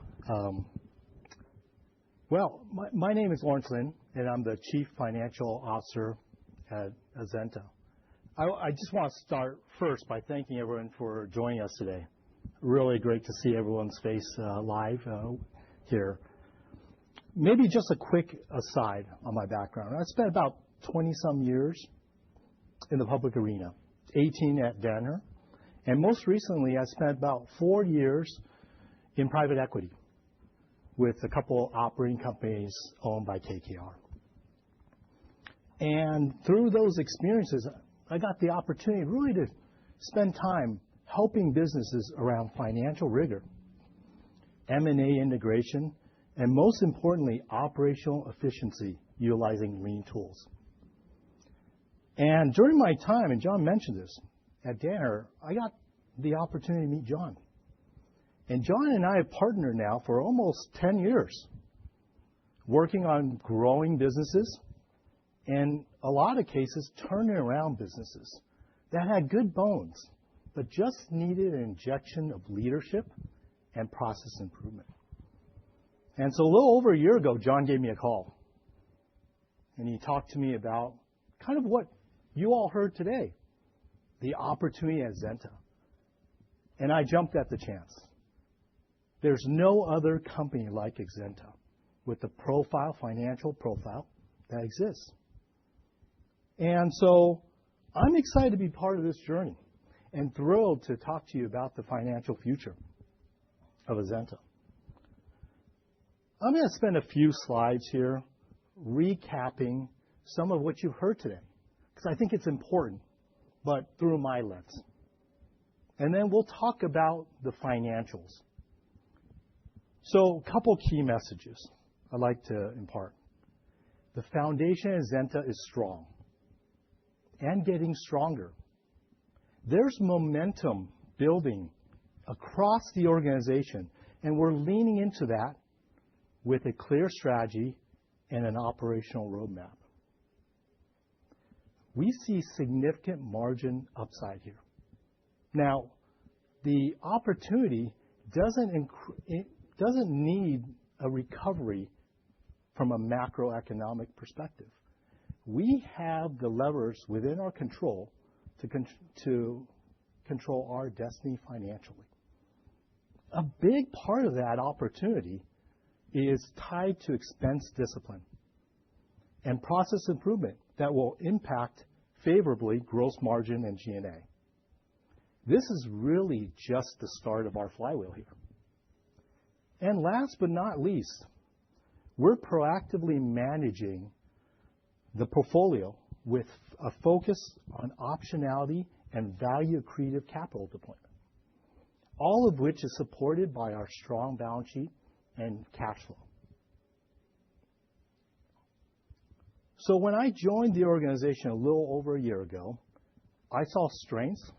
Well, my name is Lawrence Lin, and I'm the Chief Financial Officer at Azenta. I just want to start first by thanking everyone for joining us today. Really great to see everyone's face live here. Maybe just a quick aside on my background. I spent about 20-some years in the public arena, 18 at Danaher, and most recently I spent about 4 years in private equity. with a couple of operating companies owned by KKR. And through those experiences, I got the opportunity really to spend time helping businesses around financial rigor, M&A integration, and most importantly, operational efficiency utilizing lean tools. And during my time, and John mentioned this, at Danaher, I got the opportunity to meet John. And John and I have partnered now for almost 10 years, working on growing businesses and a lot of cases turning around businesses that had good bones, but just needed an injection of leadership and process improvement. And so a little over a year ago, John gave me a call. And he talked to me about kind of what you all heard today, the opportunity at Azenta. And I jumped at the chance. There's no other company like Azenta with the financial profile that exists. And so I'm excited to be part of this journey and thrilled to talk to you about the financial future of Azenta. I'm going to spend a few slides here recapping some of what you've heard today, because I think it's important, but through my lens. And then we'll talk about the financials. So a couple key messages I'd like to impart. The foundation at Azenta is strong and getting stronger. There's momentum building across the organization, and we're leaning into that with a clear strategy and an operational roadmap. We see significant margin upside here. Now, the opportunity doesn't need a recovery from a macroeconomic perspective. We have the levers within our control to control our destiny financially. A big part of that opportunity is tied to expense discipline and process improvement that will impact favorably gross margin and G&A. This is really just the start of our flywheel here. And last but not least, we're proactively managing the portfolio with a focus on optionality and value accretive capital deployment, all of which is supported by our strong balance sheet and cash flow. So when I joined the organization a little over a year ago, I saw strengths,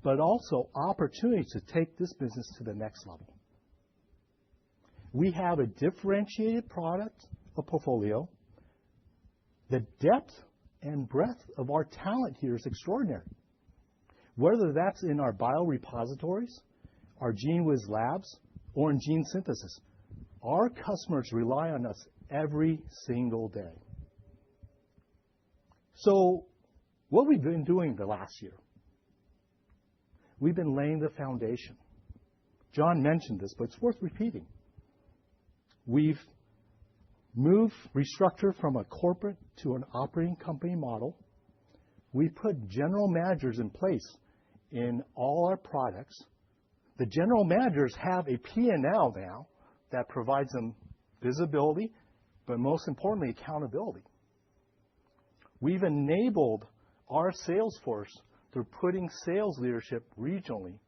but also opportunities to take this business to the next level. We have a differentiated product portfolio. The depth and breadth of our talent here is extraordinary. Whether that's in our biorepositories, our GeneWiz labs, or in gene synthesis, our customers rely on us every single day. So what we've been doing the last year, we've been laying the foundation. John mentioned this, but it's worth repeating. We've restructured from a corporate to an operating company model. We put general managers in place in all our products. The general managers have a P&L now that provides them visibility, but most importantly, accountability. We've enabled our sales force through putting sales leadership regionally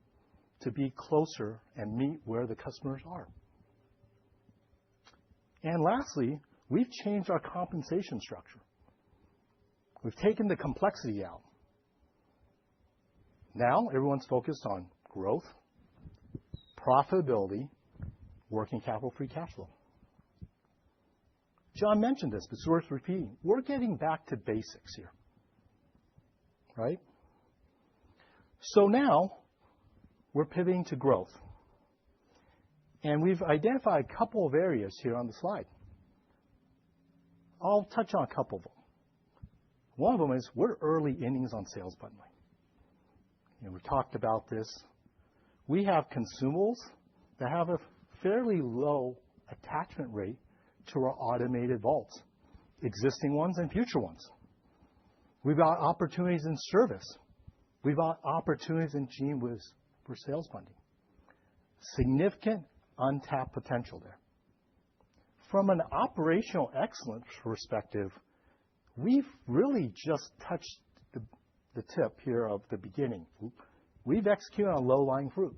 to be closer and meet where the customers are. And lastly, we've changed our compensation structure. We've taken the complexity out. Now everyone's focused on growth, profitability, working capital, free cash flow. John mentioned this, but it's worth repeating. We're getting back to basics here, right? So now we're pivoting to growth. And we've identified a couple of areas here on the slide. I'll touch on a couple of them. One of them is we're early innings on sales bundling. We talked about this. We have consumables that have a fairly low attachment rate to our automated vaults, existing ones and future ones. We've got opportunities in service. We've got opportunities in GeneWiz for sales bundling. Significant untapped potential there. From an operational excellence perspective, we've really just touched the tip here of the beginning. We've executed on low-lying fruit.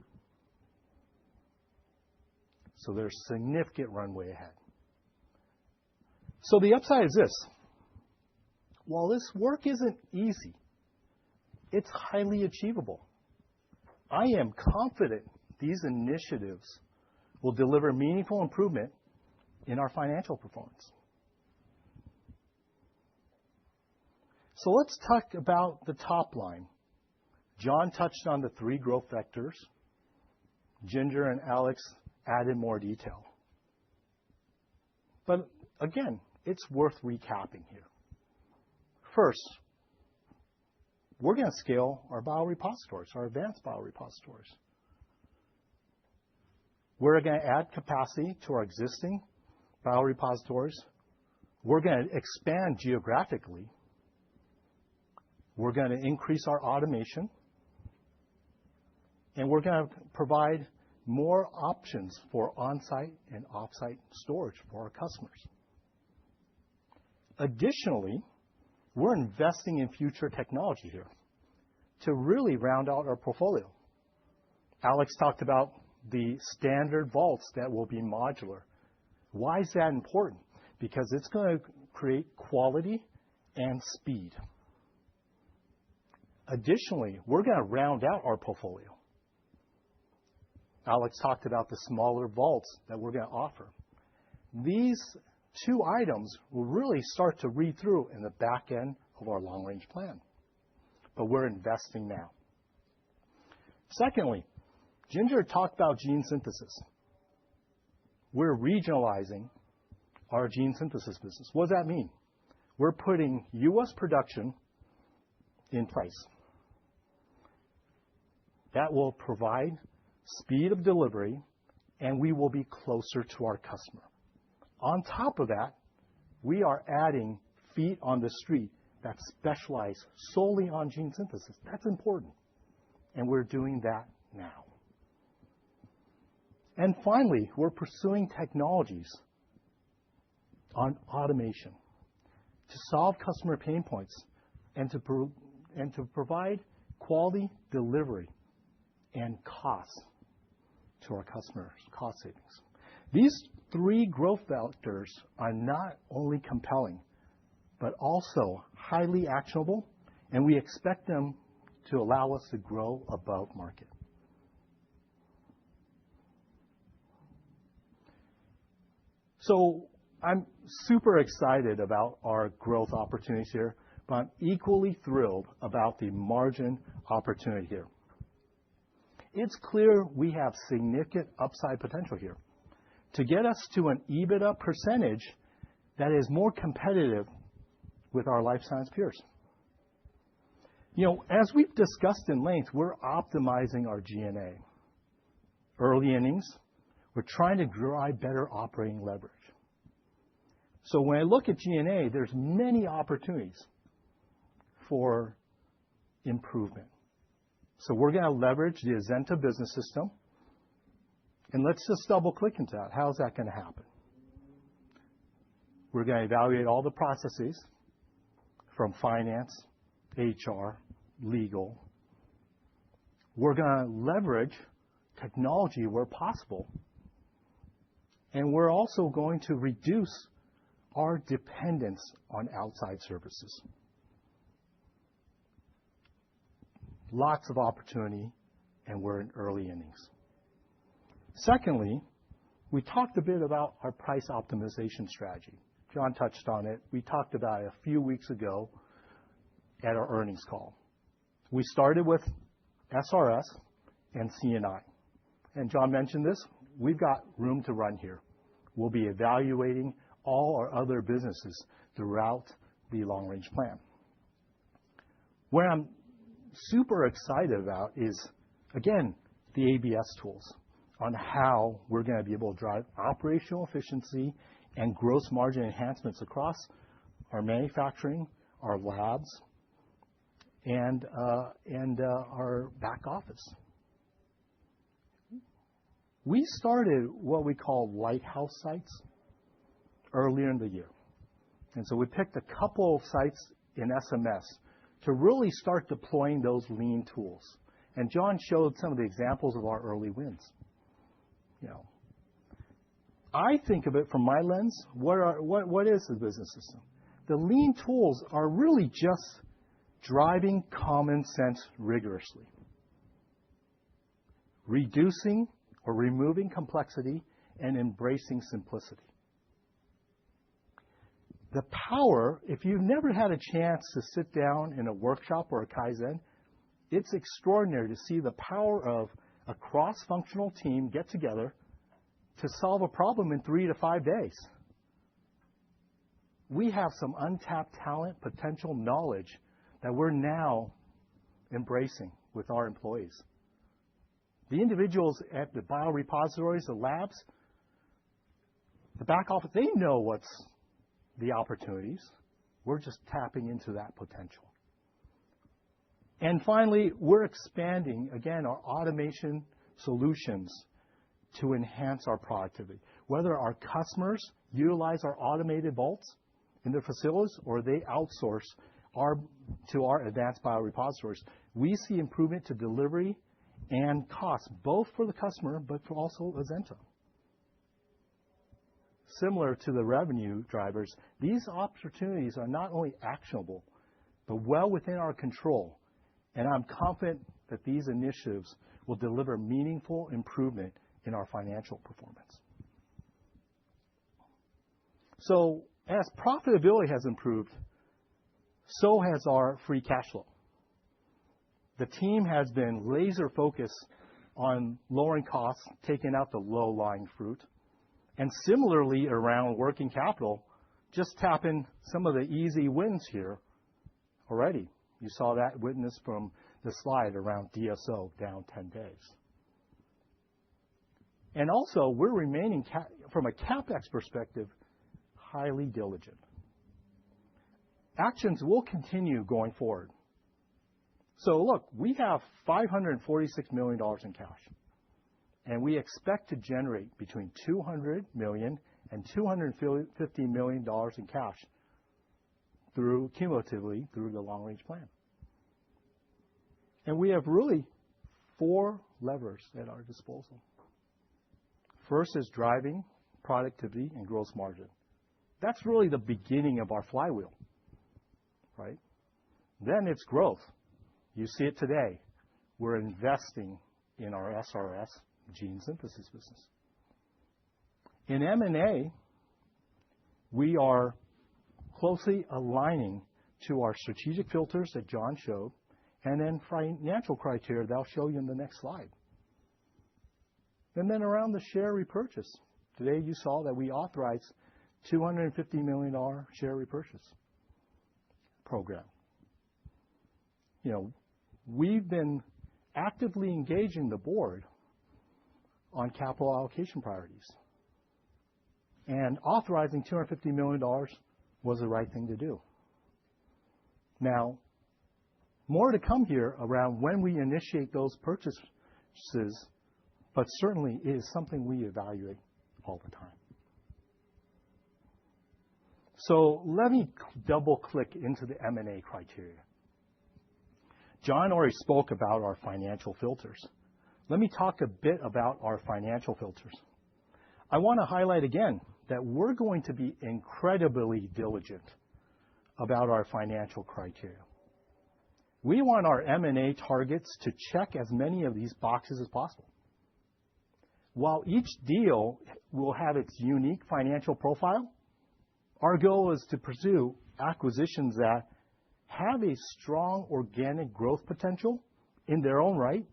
So there's significant runway ahead. So the upside is this. While this work isn't easy, it's highly achievable. I am confident these initiatives will deliver meaningful improvement in our financial performance. So let's talk about the top line. John touched on the 3 growth vectors. Ginger and Alex added more detail. But again, it's worth recapping here. First, we're going to scale our biorepositories, our advanced biorepositories. We're going to add capacity to our existing biorepositories. We're going to expand geographically. We're going to increase our automation. And we're going to provide more options for on-site and off-site storage for our customers. Additionally, we're investing in future technology here to really round out our portfolio. Alex talked about the standard vaults that will be modular. Why is that important? Because it's going to create quality and speed. Additionally, we're going to round out our portfolio. Alex talked about the smaller vaults that we're going to offer. These 2 items will really start to read through in the back end of our long-range plan. But we're investing now. Secondly, Ginger talked about gene synthesis. We're regionalizing our gene synthesis business. What does that mean? We're putting U.S. production in place. That will provide speed of delivery, and we will be closer to our customer. On top of that, we are adding feet on the street that specialize solely on gene synthesis. That's important. And we're doing that now. And finally, we're pursuing technologies on automation to solve customer pain points and to provide quality delivery and cost to our customers, cost savings. These 3 growth vectors are not only compelling, but also highly actionable, and we expect them to allow us to grow above market. So I'm super excited about our growth opportunities here, but I'm equally thrilled about the margin opportunity here. It's clear we have significant upside potential here to get us to an EBITDA percentage that is more competitive with our life science peers. As we've discussed in length, we're optimizing our G&A. Early innings, we're trying to drive better operating leverage. So when I look at G&A, there's many opportunities for improvement. So we're going to leverage the Azenta Business System. And let's just double-click into that. How is that going to happen? We're going to evaluate all the processes from finance, HR, legal. We're going to leverage technology where possible. And we're also going to reduce our dependence on outside services. Lots of opportunity, and we're in early innings. Secondly, we talked a bit about our price optimization strategy. John touched on it. We talked about it a few weeks ago at our earnings call. We started with SRS and C&I. And John mentioned this. We've got room to run here. We'll be evaluating all our other businesses throughout the long-range plan. What I'm super excited about is, again, the ABS tools on how we're going to be able to drive operational efficiency and gross margin enhancements across our manufacturing, our labs, and our back office. We started what we call lighthouse sites earlier in the year. And so we picked a couple of sites in SMS to really start deploying those lean tools. And John showed some of the examples of our early wins. I think of it from my lens, what is the business system? The lean tools are really just driving common sense rigorously, reducing or removing complexity and embracing simplicity. The power, if you've never had a chance to sit down in a workshop or a Kaizen, it's extraordinary to see the power of a cross-functional team get together to solve a problem in 3 to 5 days. We have some untapped talent, potential, knowledge that we're now embracing with our employees. The individuals at the biorepositories, the labs, the back office, they know what's the opportunities. We're just tapping into that potential. And finally, we're expanding, again, our automation solutions to enhance our productivity. Whether our customers utilize our automated vaults in their facilities or they outsource to our advanced biorepositories, we see improvement to delivery and cost, both for the customer but for also Azenta. Similar to the revenue drivers, these opportunities are not only actionable, but well within our control. And I'm confident that these initiatives will deliver meaningful improvement in our financial performance. So as profitability has improved, so has our free cash flow. The team has been laser focused on lowering costs, taking out the low-lying fruit, and similarly around working capital, just tapping some of the easy wins here already. You saw that witness from the slide around DSO down 10 days. And also, we're remaining, from a CapEx perspective, highly diligent. Actions will continue going forward. So look, we have $546 million in cash, and we expect to generate between $200 million and $250 million in cash cumulatively through the long-range plan. And we have really 4 levers at our disposal. First is driving productivity and gross margin. That's really the beginning of our flywheel, right? Then it's growth. You see it today. We're investing in our SRS gene synthesis business. In M&A, we are closely aligning to our strategic filters that John showed, and then financial criteria that I'll show you in the next slide. And then around the share repurchase. Today you saw that we authorized $250 million share repurchase program. We've been actively engaging the board on capital allocation priorities. And authorizing $250 million was the right thing to do. Now, more to come here around when we initiate those purchases, but certainly it is something we evaluate all the time. So let me double click into the M&A criteria. John already spoke about our financial filters. Let me talk a bit about our financial filters. I want to highlight again that we're going to be incredibly diligent about our financial criteria. We want our M&A targets to check as many of these boxes as possible. While each deal will have its unique financial profile, our goal is to pursue acquisitions that have a strong organic growth potential in their own right,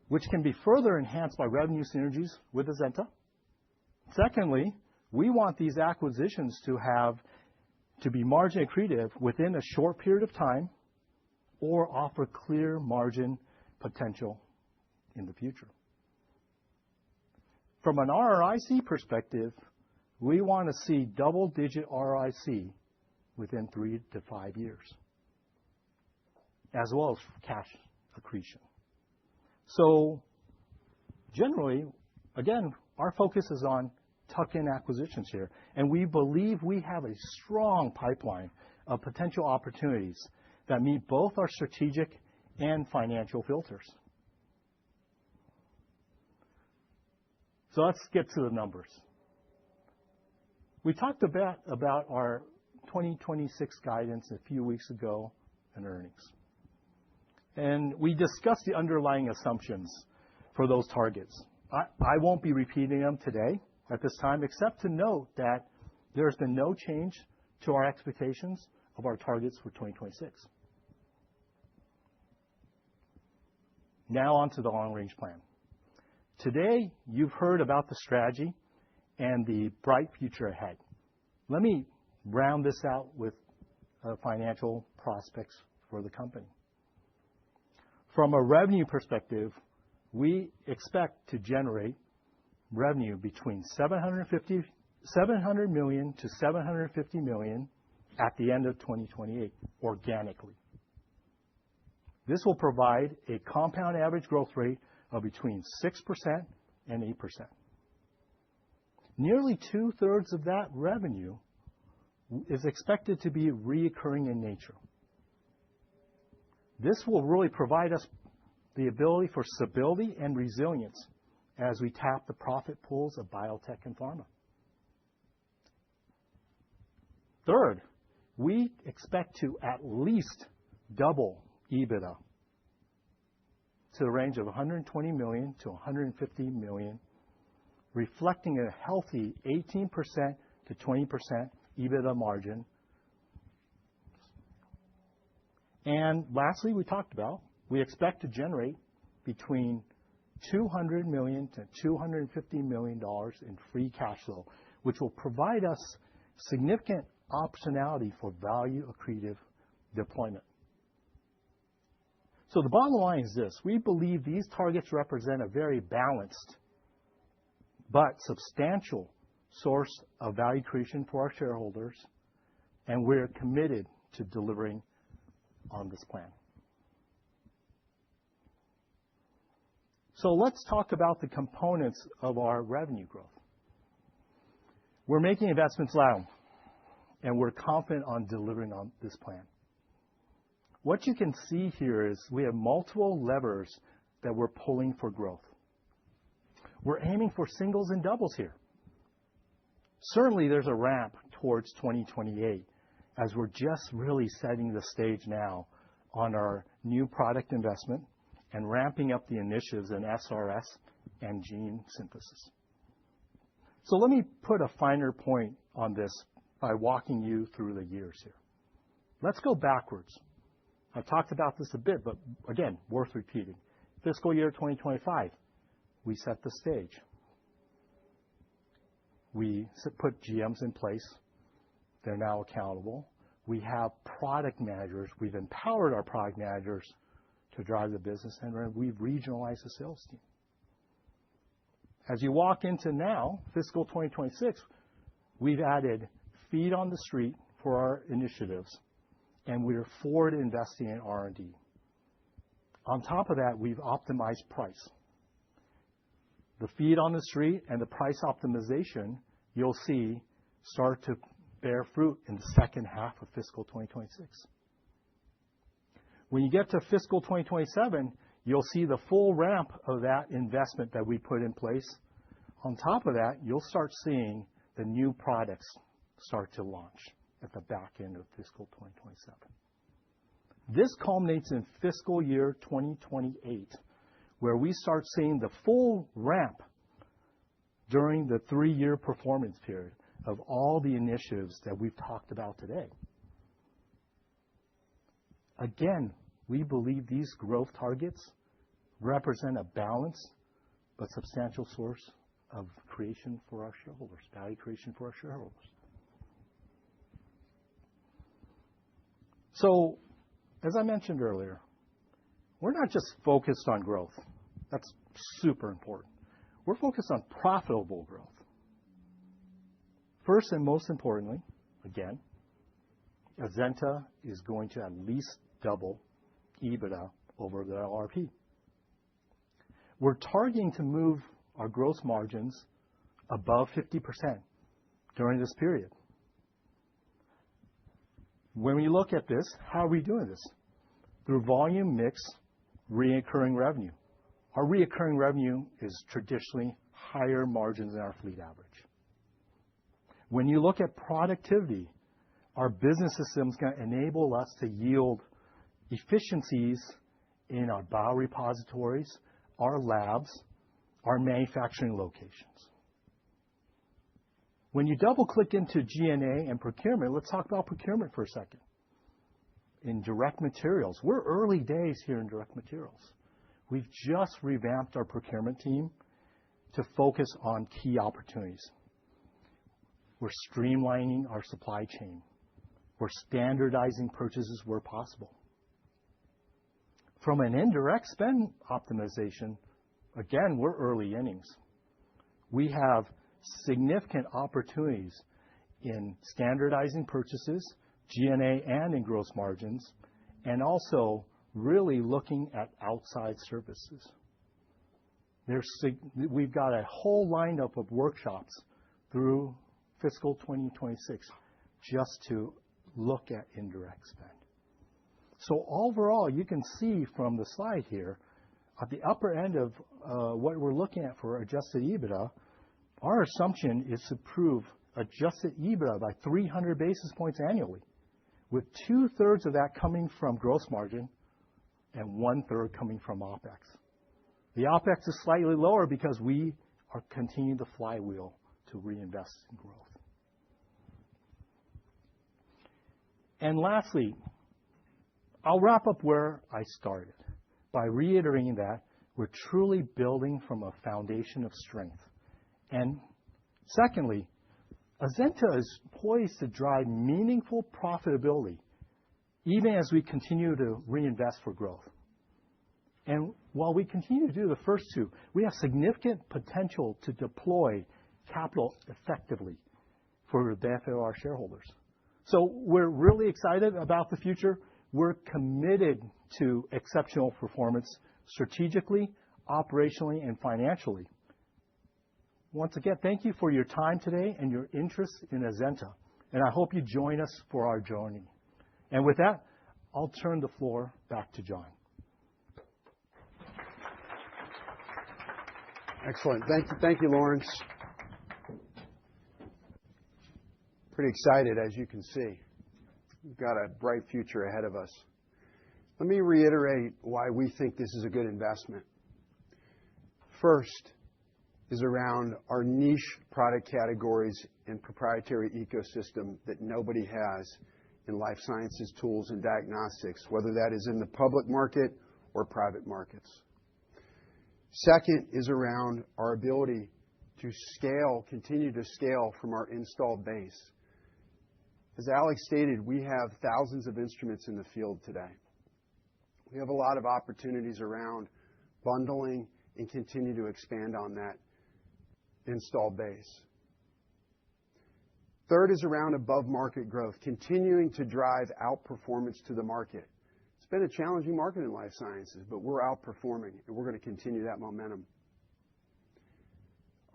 which can be further enhanced by revenue synergies with Azenta. Secondly, we want these acquisitions to be margin accretive within a short period of time or offer clear margin potential in the future. From an ROIC perspective, we want to see double-digit ROIC within 3 to 5 years, as well as cash accretion. So generally, again, our focus is on tuck-in acquisitions here. We believe we have a strong pipeline of potential opportunities that meet both our strategic and financial filters. Let's get to the numbers. We talked about our 2026 guidance a few weeks ago in earnings. We discussed the underlying assumptions for those targets. I won't be repeating them today at this time, except to note that there has been no change to our expectations of our targets for 2026. Now on to the long-range plan. Today, you've heard about the strategy and the bright future ahead. Let me round this out with financial prospects for the company. From a revenue perspective, we expect to generate revenue between $700 million to $750 million at the end of 2028 organically. This will provide a compound average growth rate of between 6% and 8%. Nearly two-thirds of that revenue is expected to be recurring in nature. This will really provide us the ability for stability and resilience as we tap the profit pools of biotech and pharma. Third, we expect to at least double EBITDA to the range of $120 million to $150 million, reflecting a healthy 18% to 20% EBITDA margin. And lastly, we expect to generate between $200 million to $250 million in free cash flow, which will provide us significant optionality for value-accretive deployment. So the bottom line is this: we believe these targets represent a very balanced but substantial source of value creation for our shareholders, and we're committed to delivering on this plan. So let's talk about the components of our revenue growth. We're making investments now, and we're confident on delivering on this plan. What you can see here is we have multiple levers that we're pulling for growth. We're aiming for singles and doubles here. Certainly, there's a ramp towards 2028 as we're just really setting the stage now on our new product investment and ramping up the initiatives in SRS and gene synthesis. So let me put a finer point on this by walking you through the years here. Let's go backwards. I've talked about this a bit, but again, worth repeating. Fiscal year 2025, we set the stage. We put GMs in place. They're now accountable. We have product managers. We've empowered our product managers to drive the business, and we've regionalized the sales team. As you walk into now, fiscal 2026, we've added feet on the street for our initiatives, and we're forward investing in R&D. On top of that, we've optimized price. The feet on the street and the price optimization, you'll see, start to bear fruit in the second half of fiscal 2026. When you get to fiscal 2027, you'll see the full ramp of that investment that we put in place. On top of that, you'll start seeing the new products start to launch at the back end of fiscal 2027. This culminates in fiscal year 2028, where we start seeing the full ramp during the 3-year performance period of all the initiatives that we've talked about today. Again, we believe these growth targets represent a balanced but substantial source of creation for our shareholders, value creation for our shareholders. So, as I mentioned earlier, we're not just focused on growth. That's super important. We're focused on profitable growth. First and most importantly, again, Azenta is going to at least double EBITDA over the LRP. We're targeting to move our gross margins above 50% during this period. When we look at this, how are we doing this? Through volume, mix, recurring revenue. Our recurring revenue is traditionally higher margins than our fleet average. When you look at productivity, our business system is going to enable us to yield efficiencies in our biorepositories, our labs, our manufacturing locations. When you double-click into G&A and procurement, let's talk about procurement for a second. In direct materials, we're early days here in direct materials. We've just revamped our procurement team to focus on key opportunities. We're streamlining our supply chain. We're standardizing purchases where possible. From an indirect spend optimization, again, we're early innings. We have significant opportunities in standardizing purchases, G&A and in gross margins, and also really looking at outside services. We've got a whole lineup of workshops through fiscal 2026 just to look at indirect spend. So overall, you can see from the slide here, at the upper end of what we're looking at for adjusted EBITDA, our assumption is to improve adjusted EBITDA by 300 basis points annually, with 2/3 of that coming from gross margin and 1/3 coming from OpEx. The OpEx is slightly lower because we are continuing the flywheel to reinvest in growth. And lastly, I'll wrap up where I started by reiterating that we're truly building from a foundation of strength. And secondly, Azenta is poised to drive meaningful profitability even as we continue to reinvest for growth. And while we continue to do the first two, we have significant potential to deploy capital effectively for the benefit of our shareholders. So we're really excited about the future. We're committed to exceptional performance strategically, operationally, and financially. Once again, thank you for your time today and your interest in Azenta, and I hope you join us for our journey. And with that, I'll turn the floor back to John. Excellent. Thank you, Lawrence. Pretty excited, as you can see. We've got a bright future ahead of us. Let me reiterate why we think this is a good investment. First is around our niche product categories and proprietary ecosystem that nobody has in life sciences, tools, and diagnostics, whether that is in the public market or private markets. Second is around our ability to scale, continue to scale from our installed base. As Alex stated, we have thousands of instruments in the field today. We have a lot of opportunities around bundling and continue to expand on that installed base. Third is around above-market growth, continuing to drive outperformance to the market. It's been a challenging market in life sciences, but we're outperforming, and we're going to continue that momentum.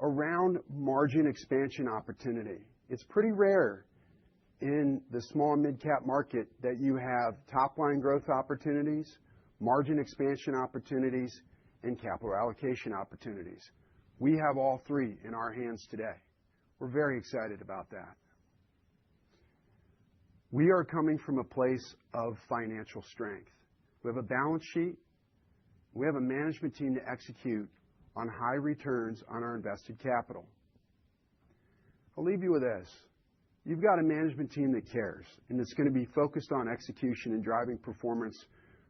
Around margin expansion opportunity, it's pretty rare in the small and mid-cap market that you have top-line growth opportunities, margin expansion opportunities, and capital allocation opportunities. We have all three in our hands today. We're very excited about that. We are coming from a place of financial strength. We have a balance sheet. We have a management team to execute on high returns on our invested capital. I'll leave you with this. You've got a management team that cares, and it's going to be focused on execution and driving performance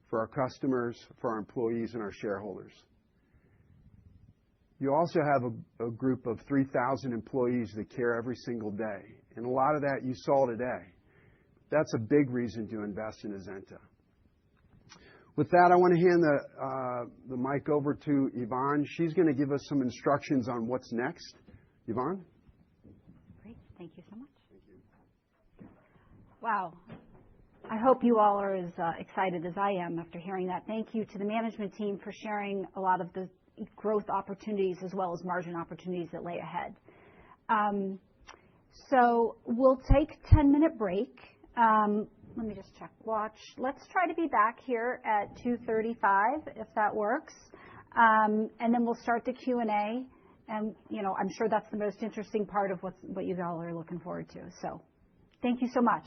for our customers, for our employees, and our shareholders. You also have a group of 3,000 employees that care every single day, and a lot of that you saw today. That's a big reason to invest in Azenta. With that, I want to hand the mic over to Yvonne. She's going to give us some instructions on what's next. Yvonne? Great. Thank you so much. Thank you. Wow. I hope you all are as excited as I am after hearing that. Thank you to the management team for sharing a lot of the growth opportunities as well as margin opportunities that lay ahead. So we'll take a 10-minute break. Let me just check watch. Let's try to be back here at 2:35 if that works. And then we'll start the Q&A. And, I'm sure that's the most interesting part of what you all are looking forward to. So thank you so much.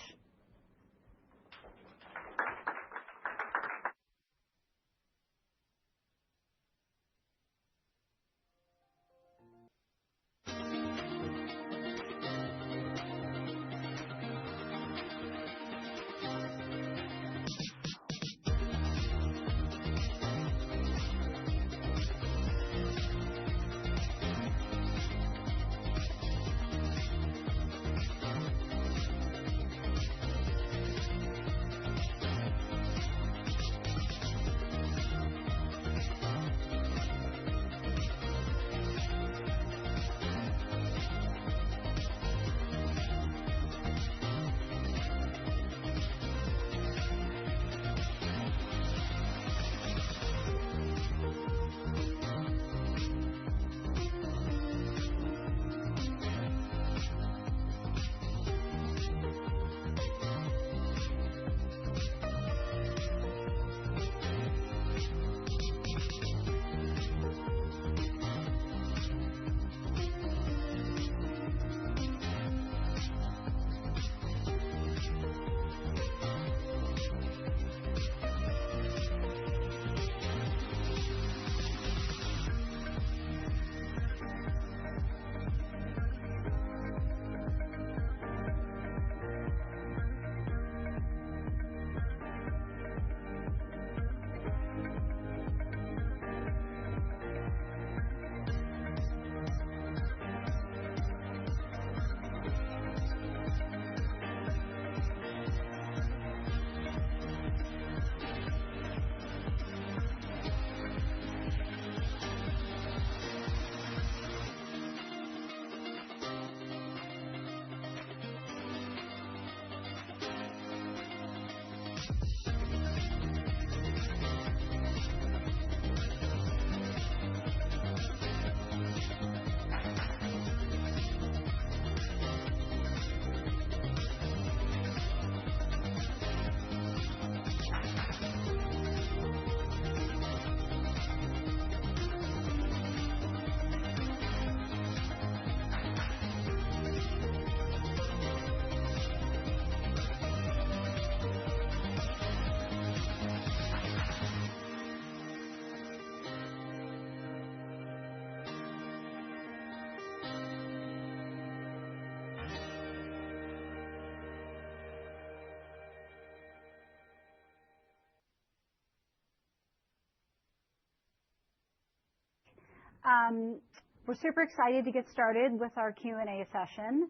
We're super excited to get started with our Q&A session.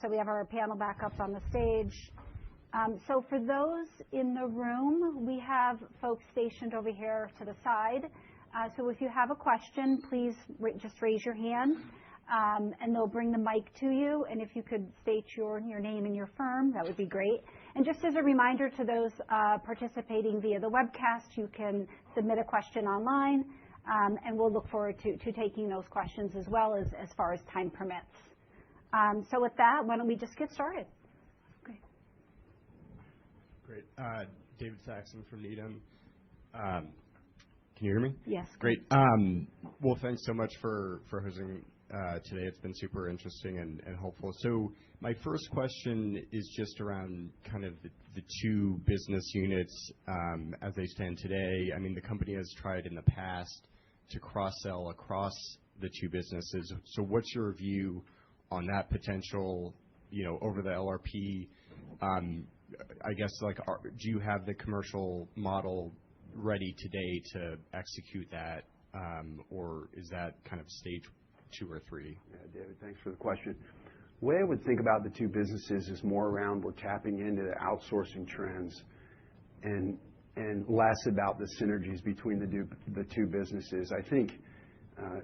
So we have our panel back up on the stage. So for those in the room, we have folks stationed over here to the side. So if you have a question, please just raise your hand, and they'll bring the mic to you. And if you could state your name and your firm, that would be great. And just as a reminder to those participating via the webcast, you can submit a question online, and we'll look forward to taking those questions as well as far as time permits. So with that, why don't we just get started? Okay. Great. David Saxon from Needham. Can you hear me? Yes. Great. Well, thanks so much for hosting today. It's been super interesting and helpful. So my first question is just around kind of the two business units as they stand today. I mean, the company has tried in the past to cross-sell across the two businesses. So what's your view on that potential, over the LRP? I guess, do you have the commercial model ready today to execute that, or is that kind of stage 2 or 3? Yeah, David, thanks for the question. The way I would think about the two businesses is more around we're tapping into the outsourcing trends and less about the synergies between the two businesses. I think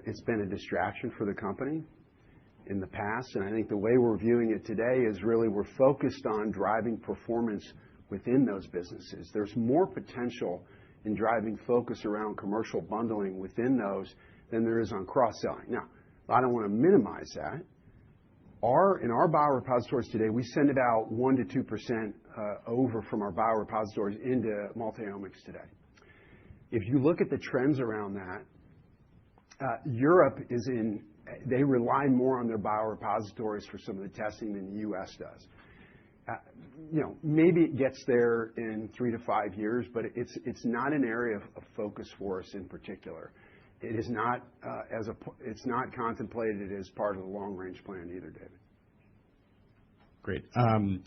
it's been a distraction for the company in the past, and I think the way we're viewing it today is really we're focused on driving performance within those businesses. There's more potential in driving focus around commercial bundling within those than there is on cross-selling. Now, I don't want to minimize that, In our biorepositories today, we send about 1%-2% over from our biorepositories into multiomics today. If you look at the trends around that, Europe they rely more on their biorepositories for some of the testing than the U.S. does. Maybe it gets there in 3 to 5 years, but it's not an area of focus for us in particular. It's not contemplated as part of the long-range plan either, David. Great. And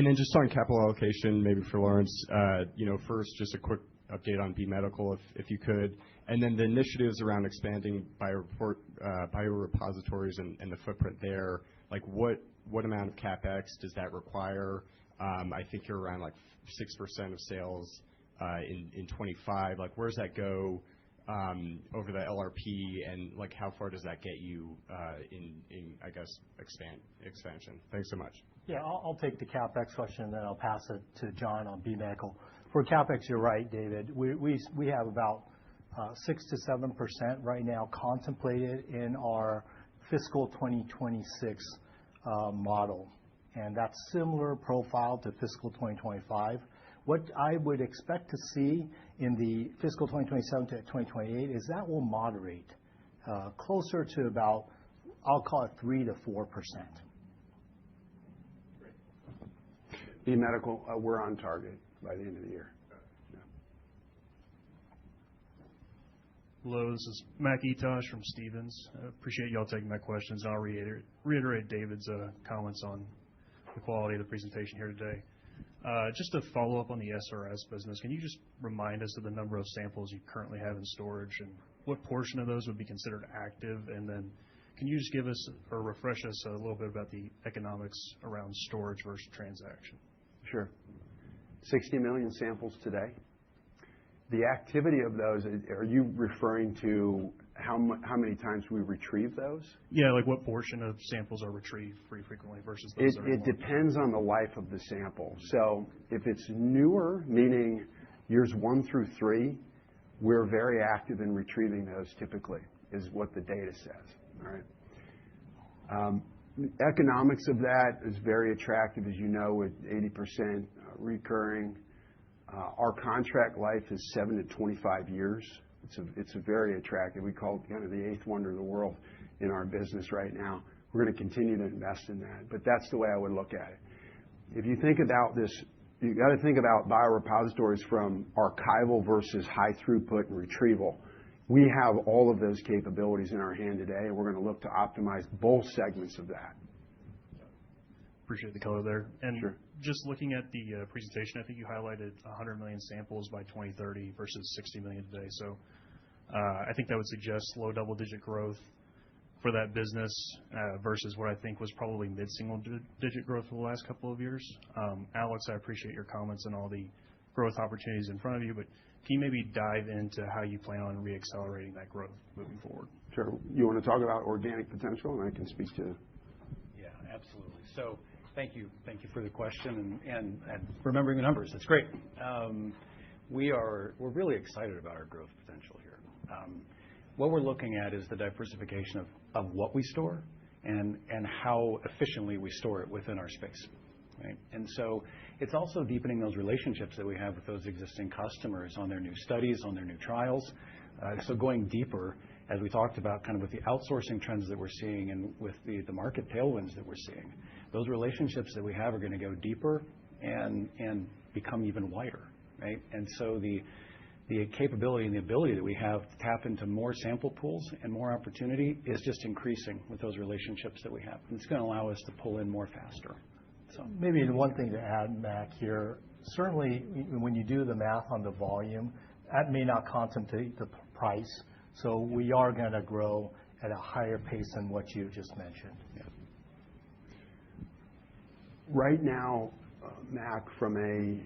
then just on capital allocation, maybe for Lawrence, first, just a quick update on B Medical, if you could. And then the initiatives around expanding biorepositories and the footprint there, what amount of CapEx does that require? I think you're around 6% of sales in 2025. Where does that go over the LRP, and how far does that get you in I guess, expansion? Thanks so much. Yeah, I'll take the CapEx question, and then I'll pass it to John on B Medical. For CapEx, you're right, David. We have about 6-7% right now contemplated in our fiscal 2026 model, and that's similar profile to fiscal 2025. What I would expect to see in the fiscal 2027 to 2028 is that will moderate closer to about, I'll call it 3-4%. Great. B Medical, we're on target by the end of the year. Hello, this is Mac Etosh from Stephens. I appreciate y'all taking my questions. I'll reiterate David's comments on the quality of the presentation here today. Just to follow up on the SRS business, can you just remind us of the number of samples you currently have in storage, and what portion of those would be considered active? And then can you just give us or refresh us a little bit about the economics around storage versus transaction? Sure. 60 million samples today. The activity of those, are you referring to how many times we retrieve those? Yeah, what portion of samples are retrieved pretty frequently versus those that are It depends on the life of the sample. So if it's newer, meaning years 1 through 3, we're very active in retrieving those typically, is what the data says. All right. Economics of that is very attractive, as you know, with 80% recurring. Our contract life is 7 to 25 years. It's a very attractive. We call it kind of the eighth wonder of the world in our business right now. We're going to continue to invest in that, but that's the way I would look at it. If you think about this, you got to think about biorepositories from archival versus high throughput and retrieval. We have all of those capabilities in our hand today, and we're going to look to optimize both segments of that. Appreciate the color there. And Sure. Just looking at the presentation, I think you highlighted 100 million samples by 2030 versus 60 million today. So I think that would suggest low double-digit growth for that business versus what I think was probably mid-single-digit growth for the last couple of years. Alex, I appreciate your comments on all the growth opportunities in front of you, but can you maybe dive into how you plan on re-accelerating that growth moving forward? Sure. You want to talk about organic potential, and I can speak to. Yeah, absolutely. So thank you for the question and remembering the numbers. That's great. We're really excited about our growth potential here. What we're looking at is the diversification of what we store and how efficiently we store it within our space. Right? And so it's also deepening those relationships that we have with those existing customers on their new studies, on their new trials. So going deeper, as we talked about, kind of with the outsourcing trends that we're seeing and with the market tailwinds that we're seeing, those relationships that we have are going to go deeper and become even wider. Right? And so the capability and the ability that we have to tap into more sample pools and more opportunity is just increasing with those relationships that we have. And it's going to allow us to pull in more faster. So maybe one thing to add, Mac, here, certainly when you do the math on the volume, that may not contemplate the price. So we are going to grow at a higher pace than what you just mentioned. Yeah. Right now, Mac, we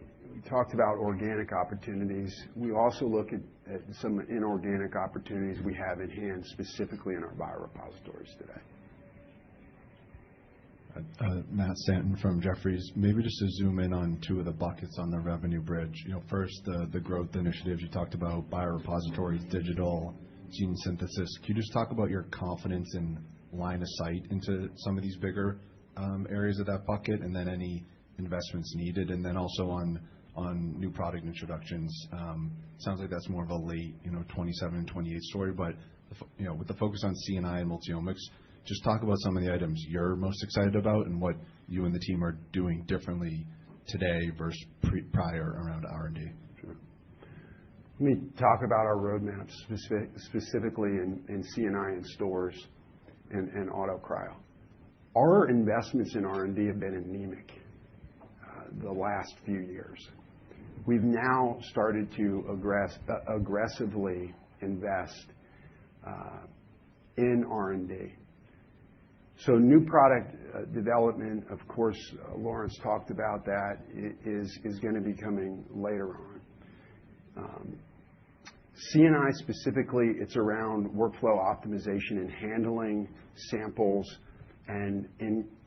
talked about organic opportunities. We also look at some inorganic opportunities we have at hand, specifically in our biorepositories today. Matt Stanton from Jefferies. Maybe just to zoom in on two of the buckets on the revenue bridge. First, the growth initiatives you talked about, biorepositories, digital, gene synthesis. Can you just talk about your confidence in line of sight into some of these bigger areas of that bucket, and then any investments needed? And then also on new product introductions, sounds like that's more of a late 27 and 28 story. But with the focus on C&I and multiomics, just talk about some of the items you're most excited about and what you and the team are doing differently today versus prior around R&D. Sure. Let me talk about our roadmaps specifically in C&I and stores and auto cryo. Our investments in R&D have been anemic the last few years. We've now started to aggressively invest in R&D. So new product development, of course, Lawrence talked about that, is going to be coming later on. C&I specifically, it's around workflow optimization and handling samples and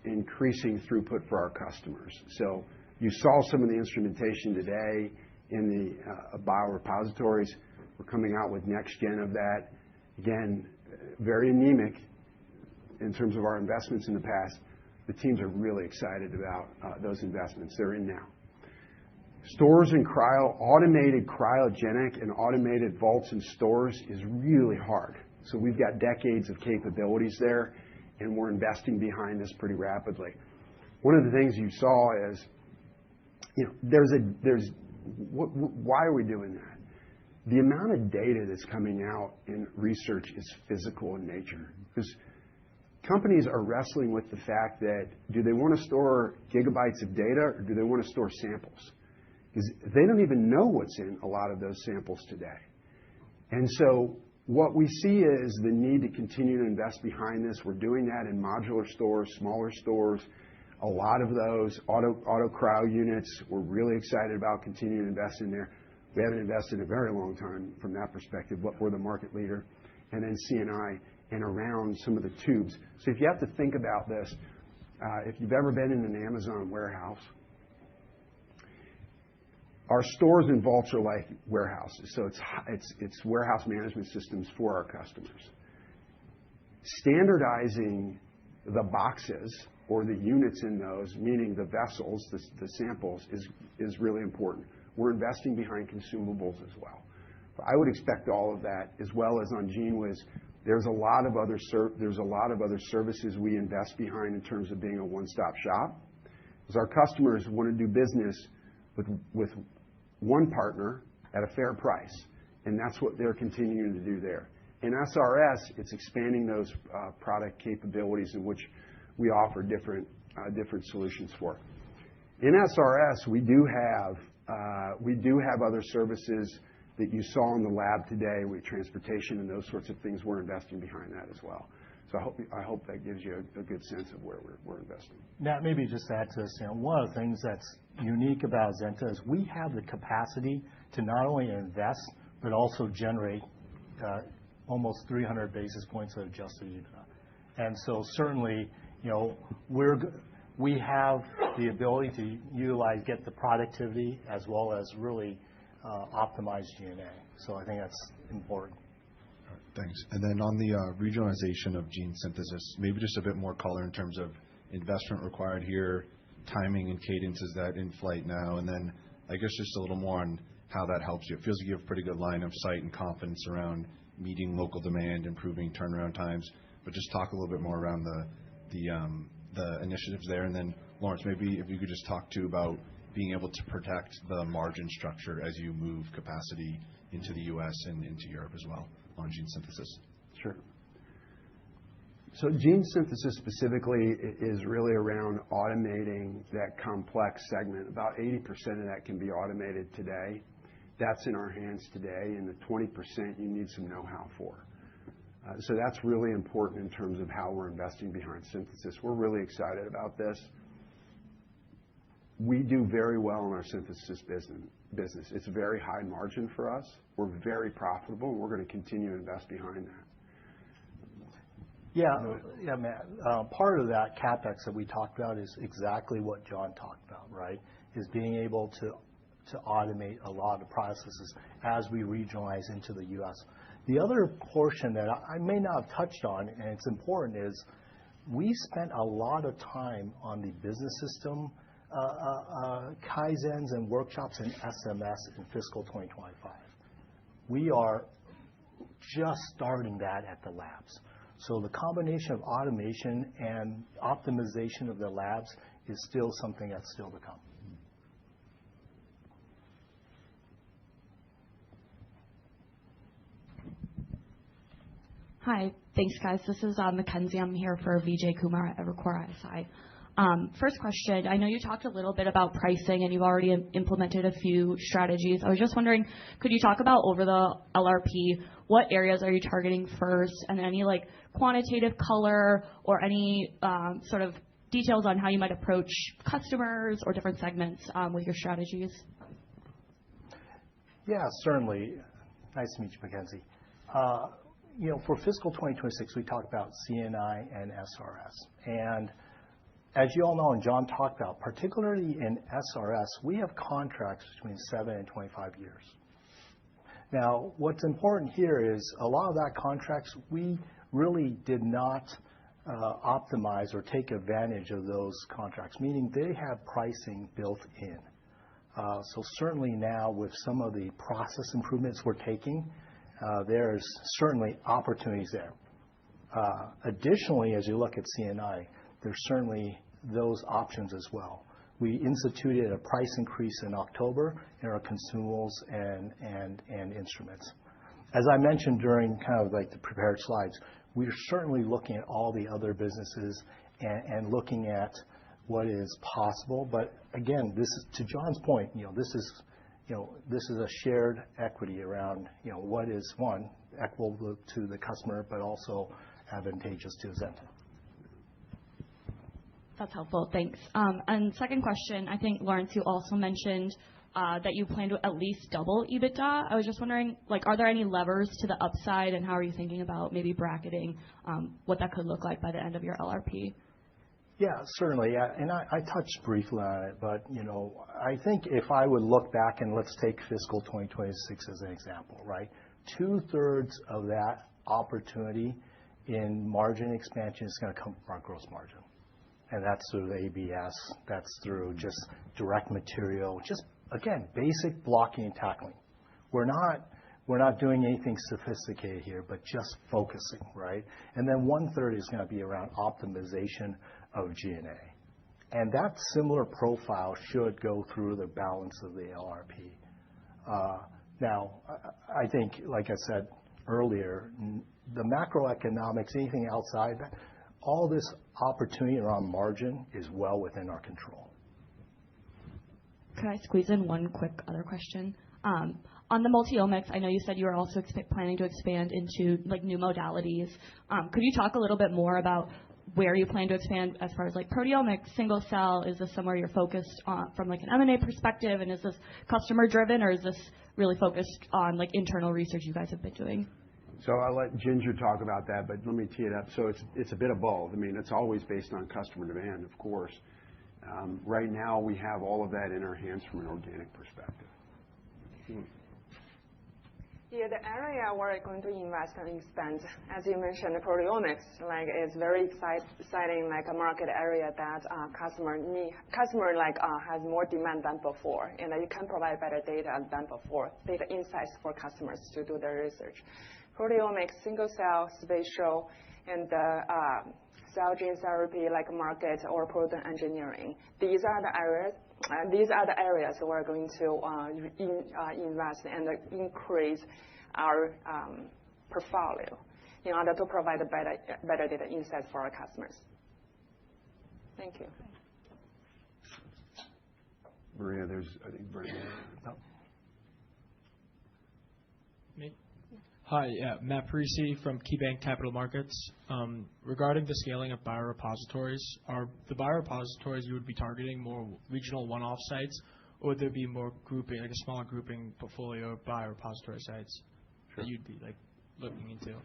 increasing throughput for our customers. So you saw some of the instrumentation today in the biorepositories. We're coming out with next gen of that. Again, very anemic in terms of our investments in the past. The teams are really excited about those investments. They're in now. Stores and cryo, automated cryogenic and automated vaults and stores is really hard. So we've got decades of capabilities there, and we're investing behind this pretty rapidly. One of the things you saw is, why are we doing that? The amount of data that's coming out in research is physical in nature. Because companies are wrestling with the fact that do they want to store gigabytes of data or do they want to store samples? Because they don't even know what's in a lot of those samples today. And so what we see is the need to continue to invest behind this. We're doing that in modular stores, smaller stores, a lot of those auto cryo units. We're really excited about continuing to invest in there. We haven't invested in a very long time from that perspective, but we're the market leader. And then C&I and around some of the tubes. So if you have to think about this, if you've ever been in an Amazon warehouse, our stores and vaults are like warehouses. So it's warehouse management systems for our customers. Standardizing the boxes or the units in those, meaning the vessels, the samples, is really important. We're investing behind consumables as well. I would expect all of that, as well as on GENEWIZ. There's a lot of other services we invest behind in terms of being a one-stop shop. Because our customers want to do business with one partner at a fair price. And that's what they're continuing to do there. In SRS, it's expanding those product capabilities in which we offer different solutions for. In SRS, we do have other services that you saw in the lab today with transportation and those sorts of things. We're investing behind that as well. So I hope that gives you a good sense of where we're investing. Matt, maybe just add to this. One of the things that's unique about Azenta is we have the capacity to not only invest, but also generate almost 300 basis points of adjusted EBITDA. And so certainly, we have the ability to utilize, get the productivity as well as really optimize G&A. So I think that's important. All right, thanks. And then on the regionalization of gene synthesis, maybe just a bit more color in terms of investment required here, timing and cadence, is that in flight now? And then I guess just a little more on how that helps you. It feels like you have a pretty good line of sight and confidence around meeting local demand, improving turnaround times. But just talk a little bit more around the initiatives there. And then, Lawrence, maybe if you could just talk too about being able to protect the margin structure as you move capacity into the U.S. and into Europe as well on gene synthesis. Sure. So gene synthesis specifically is really around automating that complex segment. About 80% of that can be automated today. That's in our hands today. And the 20% you need some know-how for. So that's really important in terms of how we're investing behind synthesis. We're really excited about this. We do very well in our synthesis business. It's very high margin for us. We're very profitable, and we're going to continue to invest behind that. Yeah, Matt. Part of that CapEx that we talked about is exactly what John talked about, right? Is being able to automate a lot of the processes as we regionalize into the U.S. The other portion that I may not have touched on, and it's important, is we spent a lot of time on the business system Kaizens and workshops in SMS in fiscal 2025. We are just starting that at the labs. So the combination of automation and optimization of the labs is still something that's still to come. Hi. Thanks, guys. This is Mackenzie. I'm here for Vijay Kumar at Evercore ISI. First question, I know you talked a little bit about pricing, and you've already implemented a few strategies. I was just wondering, could you talk about over the LRP, what areas are you targeting first, and any quantitative color or any sort of details on how you might approach customers or different segments with your strategies? Yeah, certainly. Nice to meet you, Mackenzie. For fiscal 2026, we talked about C&I and SRS. And as you all know, and John talked about, particularly in SRS, we have contracts between 7 and 25 years. Now, what's important here is a lot of that contracts, we really did not optimize or take advantage of those contracts, meaning they have pricing built in. So certainly now, with some of the process improvements we're taking, there's certainly opportunities there. Additionally, as you look at C&I, there's certainly those options as well. We instituted a price increase in October in our consumables and instruments. As I mentioned during kind of the prepared slides, we're certainly looking at all the other businesses and looking at what is possible. But again, this is, to John's point, this is a shared equity around what is, one, equitable to the customer, but also advantageous to Azenta. That's helpful. Thanks. And second question, I think, Lawrence, you also mentioned that you plan to at least double EBITDA. I was just wondering, are there any levers to the upside, and how are you thinking about maybe bracketing what that could look like by the end of your LRP? Yeah, certainly. And I touched briefly on it, but I think if I would look back and let's take fiscal 2026 as an example, right? 2/3 of that opportunity in margin expansion is going to come from our gross margin. And that's through the ABS. That's through just direct material, just, again, basic blocking and tackling. We're not doing anything sophisticated here, but just focusing, right? And then 1/3 is going to be around optimization of G&A. And that similar profile should go through the balance of the LRP. Now, I think, like I said earlier, the macroeconomics, anything outside that, all this opportunity around margin is well within our control. Can I squeeze in one quick other question? On the multi-omics, I know you said you were also planning to expand into new modalities. Could you talk a little bit more about where you plan to expand as far as proteomics, single cell? Is this somewhere you're focused on from an M&A perspective? And is this customer driven, or is this really focused on internal research you guys have been doing? So I'll let Ginger talk about that, but let me tee it up. So it's a bit of both. I mean, it's always based on customer demand, of course. Right now, we have all of that in our hands from an organic perspective. Yeah, the area we're going to invest and expand, as you mentioned, the proteomics, is very exciting, a market area that customer has more demand than before, and you can provide better data than before, data insights for customers to do their research. Proteomics, single cell, spatial, and cell gene therapy market or protein engineering. These are the areas we're going to invest and increase our portfolio in order to provide better data insights for our customers. Thank you. Maria, I think Brandon. Me? Hi, Matt Parisi from KeyBanc Capital Markets. Regarding the scaling of biorepositories, are the biorepositories you would be targeting more regional one-off sites, or would there be more grouping, a smaller grouping portfolio of biorepository sites that you'd be looking into?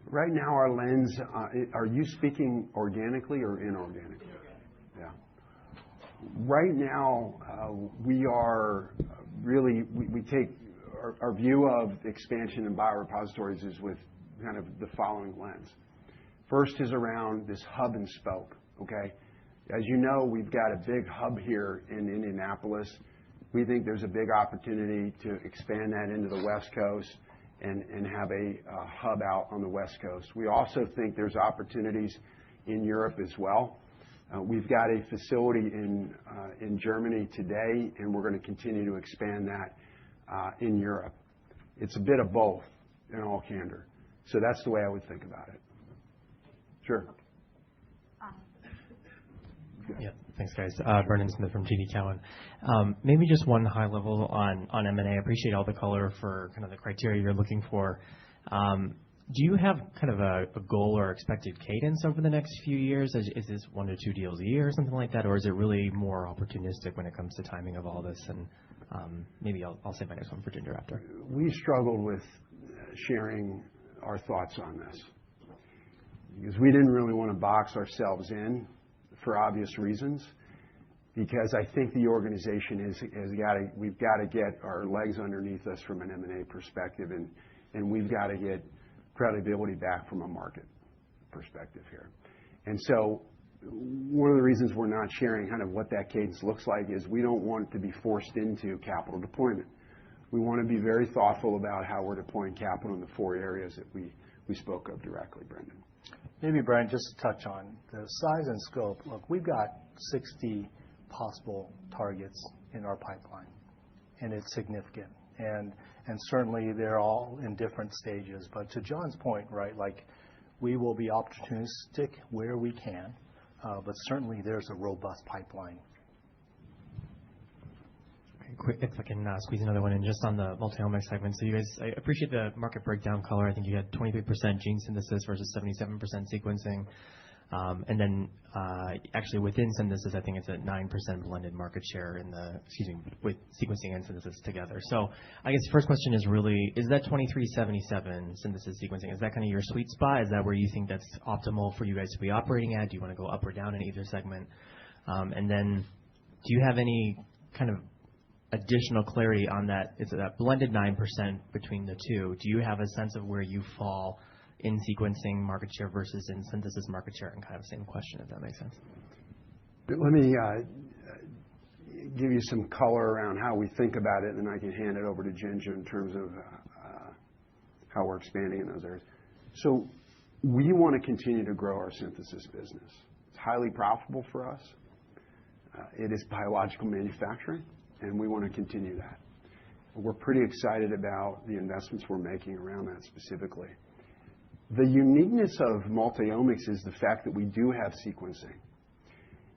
Right now, our lens, are you speaking organically or inorganically? Yeah. Right now, we are really, we take our view of expansion in biorepositories is with kind of the following lens. First is around this hub and spoke, okay? As you know, we've got a big hub here in Indianapolis. We think there's a big opportunity to expand that into the West Coast and have a hub out on the West Coast. We also think there's opportunities in Europe as well. We've got a facility in Germany today, and we're going to continue to expand that in Europe. It's a bit of both in all candor. So that's the way I would think about it. Sure. Yeah. Thanks, guys. Brendan Smith from TD Cowen. Maybe just one high level on M&A. I appreciate all the color for kind of the criteria you're looking for. Do you have kind of a goal or expected cadence over the next few years? Is this 1 to 2 deals a year or something like that? Or is it really more opportunistic when it comes to timing of all this? And maybe I'll save my next one for Ginger after. We struggled with sharing our thoughts on this because we didn't really want to box ourselves in for obvious reasons, because I think the organization we've got to get our legs underneath us from an M&A perspective, and we've got to get credibility back from a market perspective here. And so one of the reasons we're not sharing kind of what that cadence looks like is we don't want to be forced into capital deployment. We want to be very thoughtful about how we're deploying capital in the 4 areas that we spoke of directly, Brendan. Maybe, Brian, just to touch on the size and scope. Look, we've got 60 possible targets in our pipeline, and it's significant. And certainly, they're all in different stages. But to John's point, right, like we will be opportunistic where we can, but certainly there's a robust pipeline. Quick, if I can squeeze another one in just on the multiomics segment. So you guys, I appreciate the market breakdown color. I think you had 23% gene synthesis versus 77% sequencing. And then actually within synthesis, I think it's a 9% blended market share with sequencing and synthesis together. So I guess the first question is really, is that 23/77 synthesis sequencing, is that kind of your sweet spot? Is that where you think that's optimal for you guys to be operating at? Do you want to go up or down in either segment? And then do you have any kind of additional clarity on that? Is it that blended 9% between the two? Do you have a sense of where you fall in sequencing market share versus in synthesis market share? And kind of the same question, if that makes sense. Let me give you some color around how we think about it, and then I can hand it over to Ginger in terms of how we're expanding in those areas. So we want to continue to grow our synthesis business. It's highly profitable for us. It is biological manufacturing, and we want to continue that. We're pretty excited about the investments we're making around that specifically. The uniqueness of multiomics is the fact that we do have sequencing.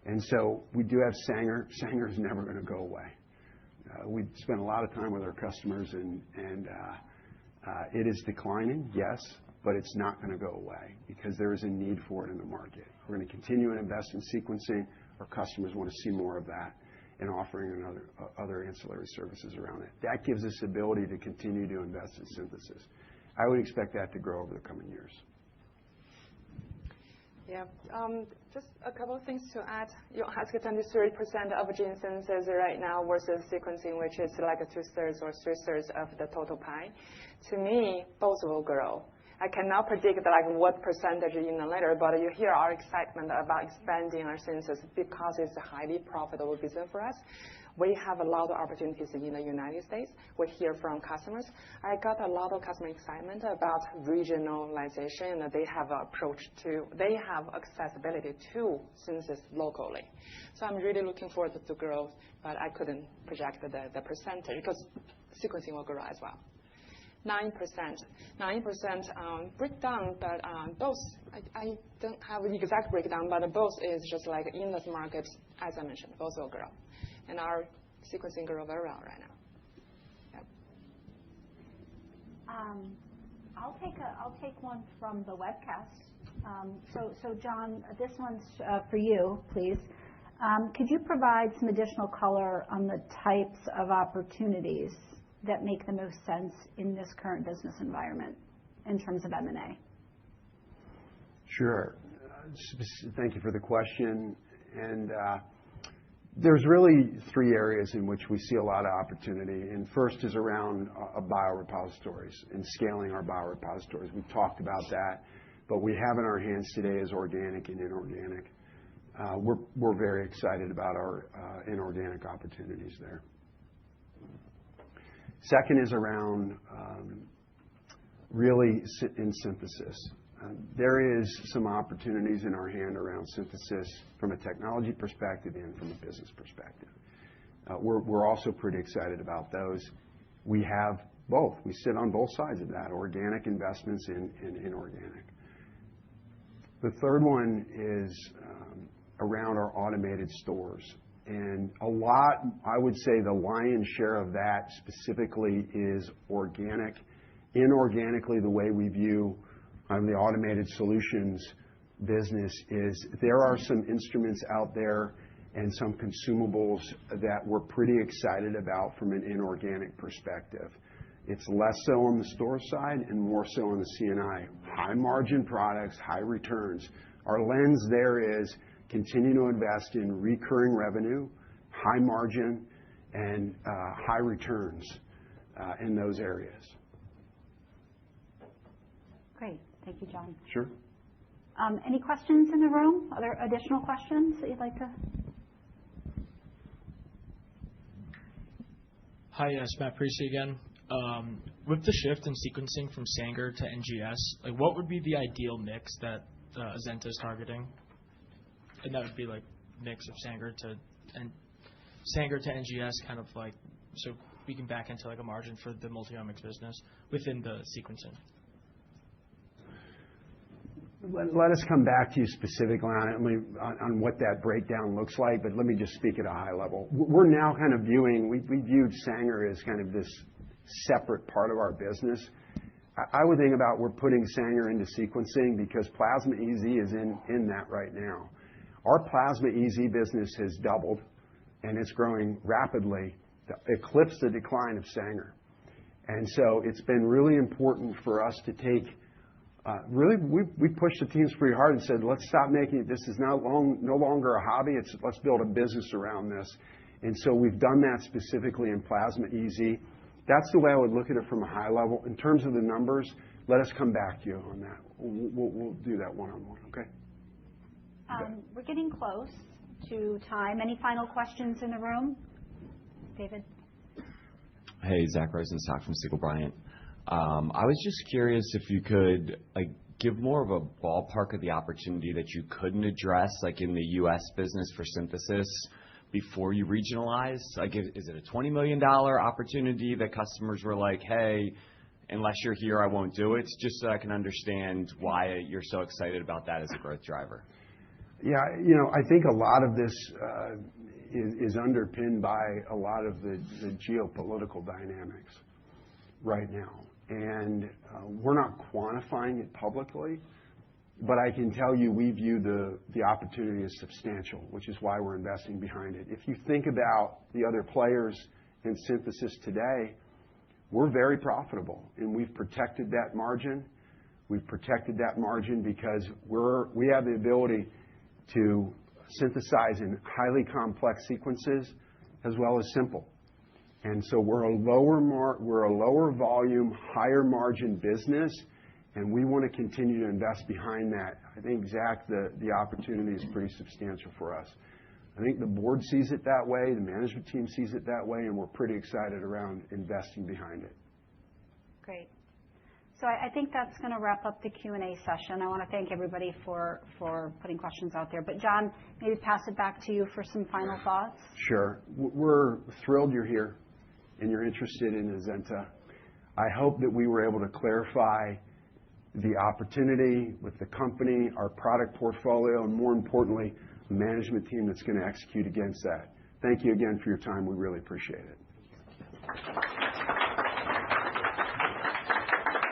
And so we do have Sanger. Sanger is never going to go away. We spend a lot of time with our customers, and it is declining, yes, but it's not going to go away because there is a need for it in the market. We're going to continue to invest in sequencing. Our customers want to see more of that and offering other ancillary services around it. That gives us the ability to continue to invest in synthesis. I would expect that to grow over the coming years. Yeah. Just a couple of things to add. You asked 23% of gene synthesis right now versus sequencing, which is like 2/3 or 3/3 of the total pie. To me, both will grow. I cannot predict like what percentage in the later, but you hear our excitement about expanding our synthesis because it's a highly profitable business for us. We have a lot of opportunities in the United States. We hear from customers. I got a lot of customer excitement about regionalization. They have accessibility to synthesis locally. So I'm really looking forward to growth, but I couldn't project the percentage because sequencing will grow as well. 9% breakdown, but both, I don't have the exact breakdown, but both is just like in this market, as I mentioned, both will grow. And our sequencing grow very well right now. Yep. I'll take one from the webcast. So John, this one's for you, please. Could you provide some additional color on the types of opportunities that make the most sense in this current business environment in terms of M&A? Sure. Thank you for the question. And there's really 3 areas in which we see a lot of opportunity. And first is around biorepositories and scaling our biorepositories. We've talked about that, but we have in our hands today is organic and inorganic. We're very excited about our inorganic opportunities there. Second is around really in synthesis. There is some opportunities in our hand around synthesis from a technology perspective and from a business perspective. We're also pretty excited about those. We have both. We sit on both sides of that, organic investments and inorganic. The third one is around our automated stores. And a lot, I would say the lion's share of that specifically is organic. Inorganically, the way we view the automated solutions business is there are some instruments out there and some consumables that we're pretty excited about from an inorganic perspective. It's less so on the store side and more so on the C&I. High margin products, high returns. Our lens there is continue to invest in recurring revenue, high margin, and high returns in those areas. Great. Thank you, John. Sure. Any questions in the room? Are there additional questions that you'd like to? Hi, yes, Matt Parisi again. With the shift in sequencing from Sanger to NGS, what would be the ideal mix that Azenta is targeting? And that would be mix of Sanger to NGS, kind of so we can back into a margin for the multiomics business within the sequencing. Let us come back to you specifically on what that breakdown looks like, but let me just speak at a high level. We're now kind of we viewed Sanger as kind of this separate part of our business. I would think about we're putting Sanger into sequencing because Plasma EZ is in that right now. Our Plasma EZ business has doubled, and it's growing rapidly, eclipsed the decline of Sanger. And so it's been really important for us to take we pushed the teams pretty hard and said, let's stop making it. This is no longer a hobby. Let's build a business around this. And so we've done that specifically in Plasma EZ. That's the way I would look at it from a high level. In terms of the numbers, let us come back to you on that. We'll do that one-on-one, okay? We're getting close to time. Any final questions in the room? David? Hey, Zach Rosenstock from Siegel Bryant. I was just curious if you could give more of a ballpark of the opportunity that you couldn't address in the U.S. business for synthesis before you regionalized. Is it a $20 million opportunity that customers were like, hey, unless you're here, I won't do it? Just so I can understand why you're so excited about that as a growth driver. Yeah, I think a lot of this is underpinned by a lot of the geopolitical dynamics right now. And we're not quantifying it publicly, but I can tell you we view the opportunity as substantial, which is why we're investing behind it. If you think about the other players in synthesis today, we're very profitable, and we've protected that margin. We've protected that margin because we have the ability to synthesize in highly complex sequences as well as simple. And so we're a lower volume, higher margin business, and we want to continue to invest behind that. I think, Zach, the opportunity is pretty substantial for us. I think the board sees it that way, the management team sees it that way, and we're pretty excited around investing behind it. Great. So I think that's going to wrap up the Q&A session. I want to thank everybody for putting questions out there. But John, maybe pass it back to you for some final thoughts. Sure. We're thrilled you're here and you're interested in Azenta. I hope that we were able to clarify the opportunity with the company, our product portfolio, and more importantly, the management team that's going to execute against that. Thank you again for your time. We really appreciate it.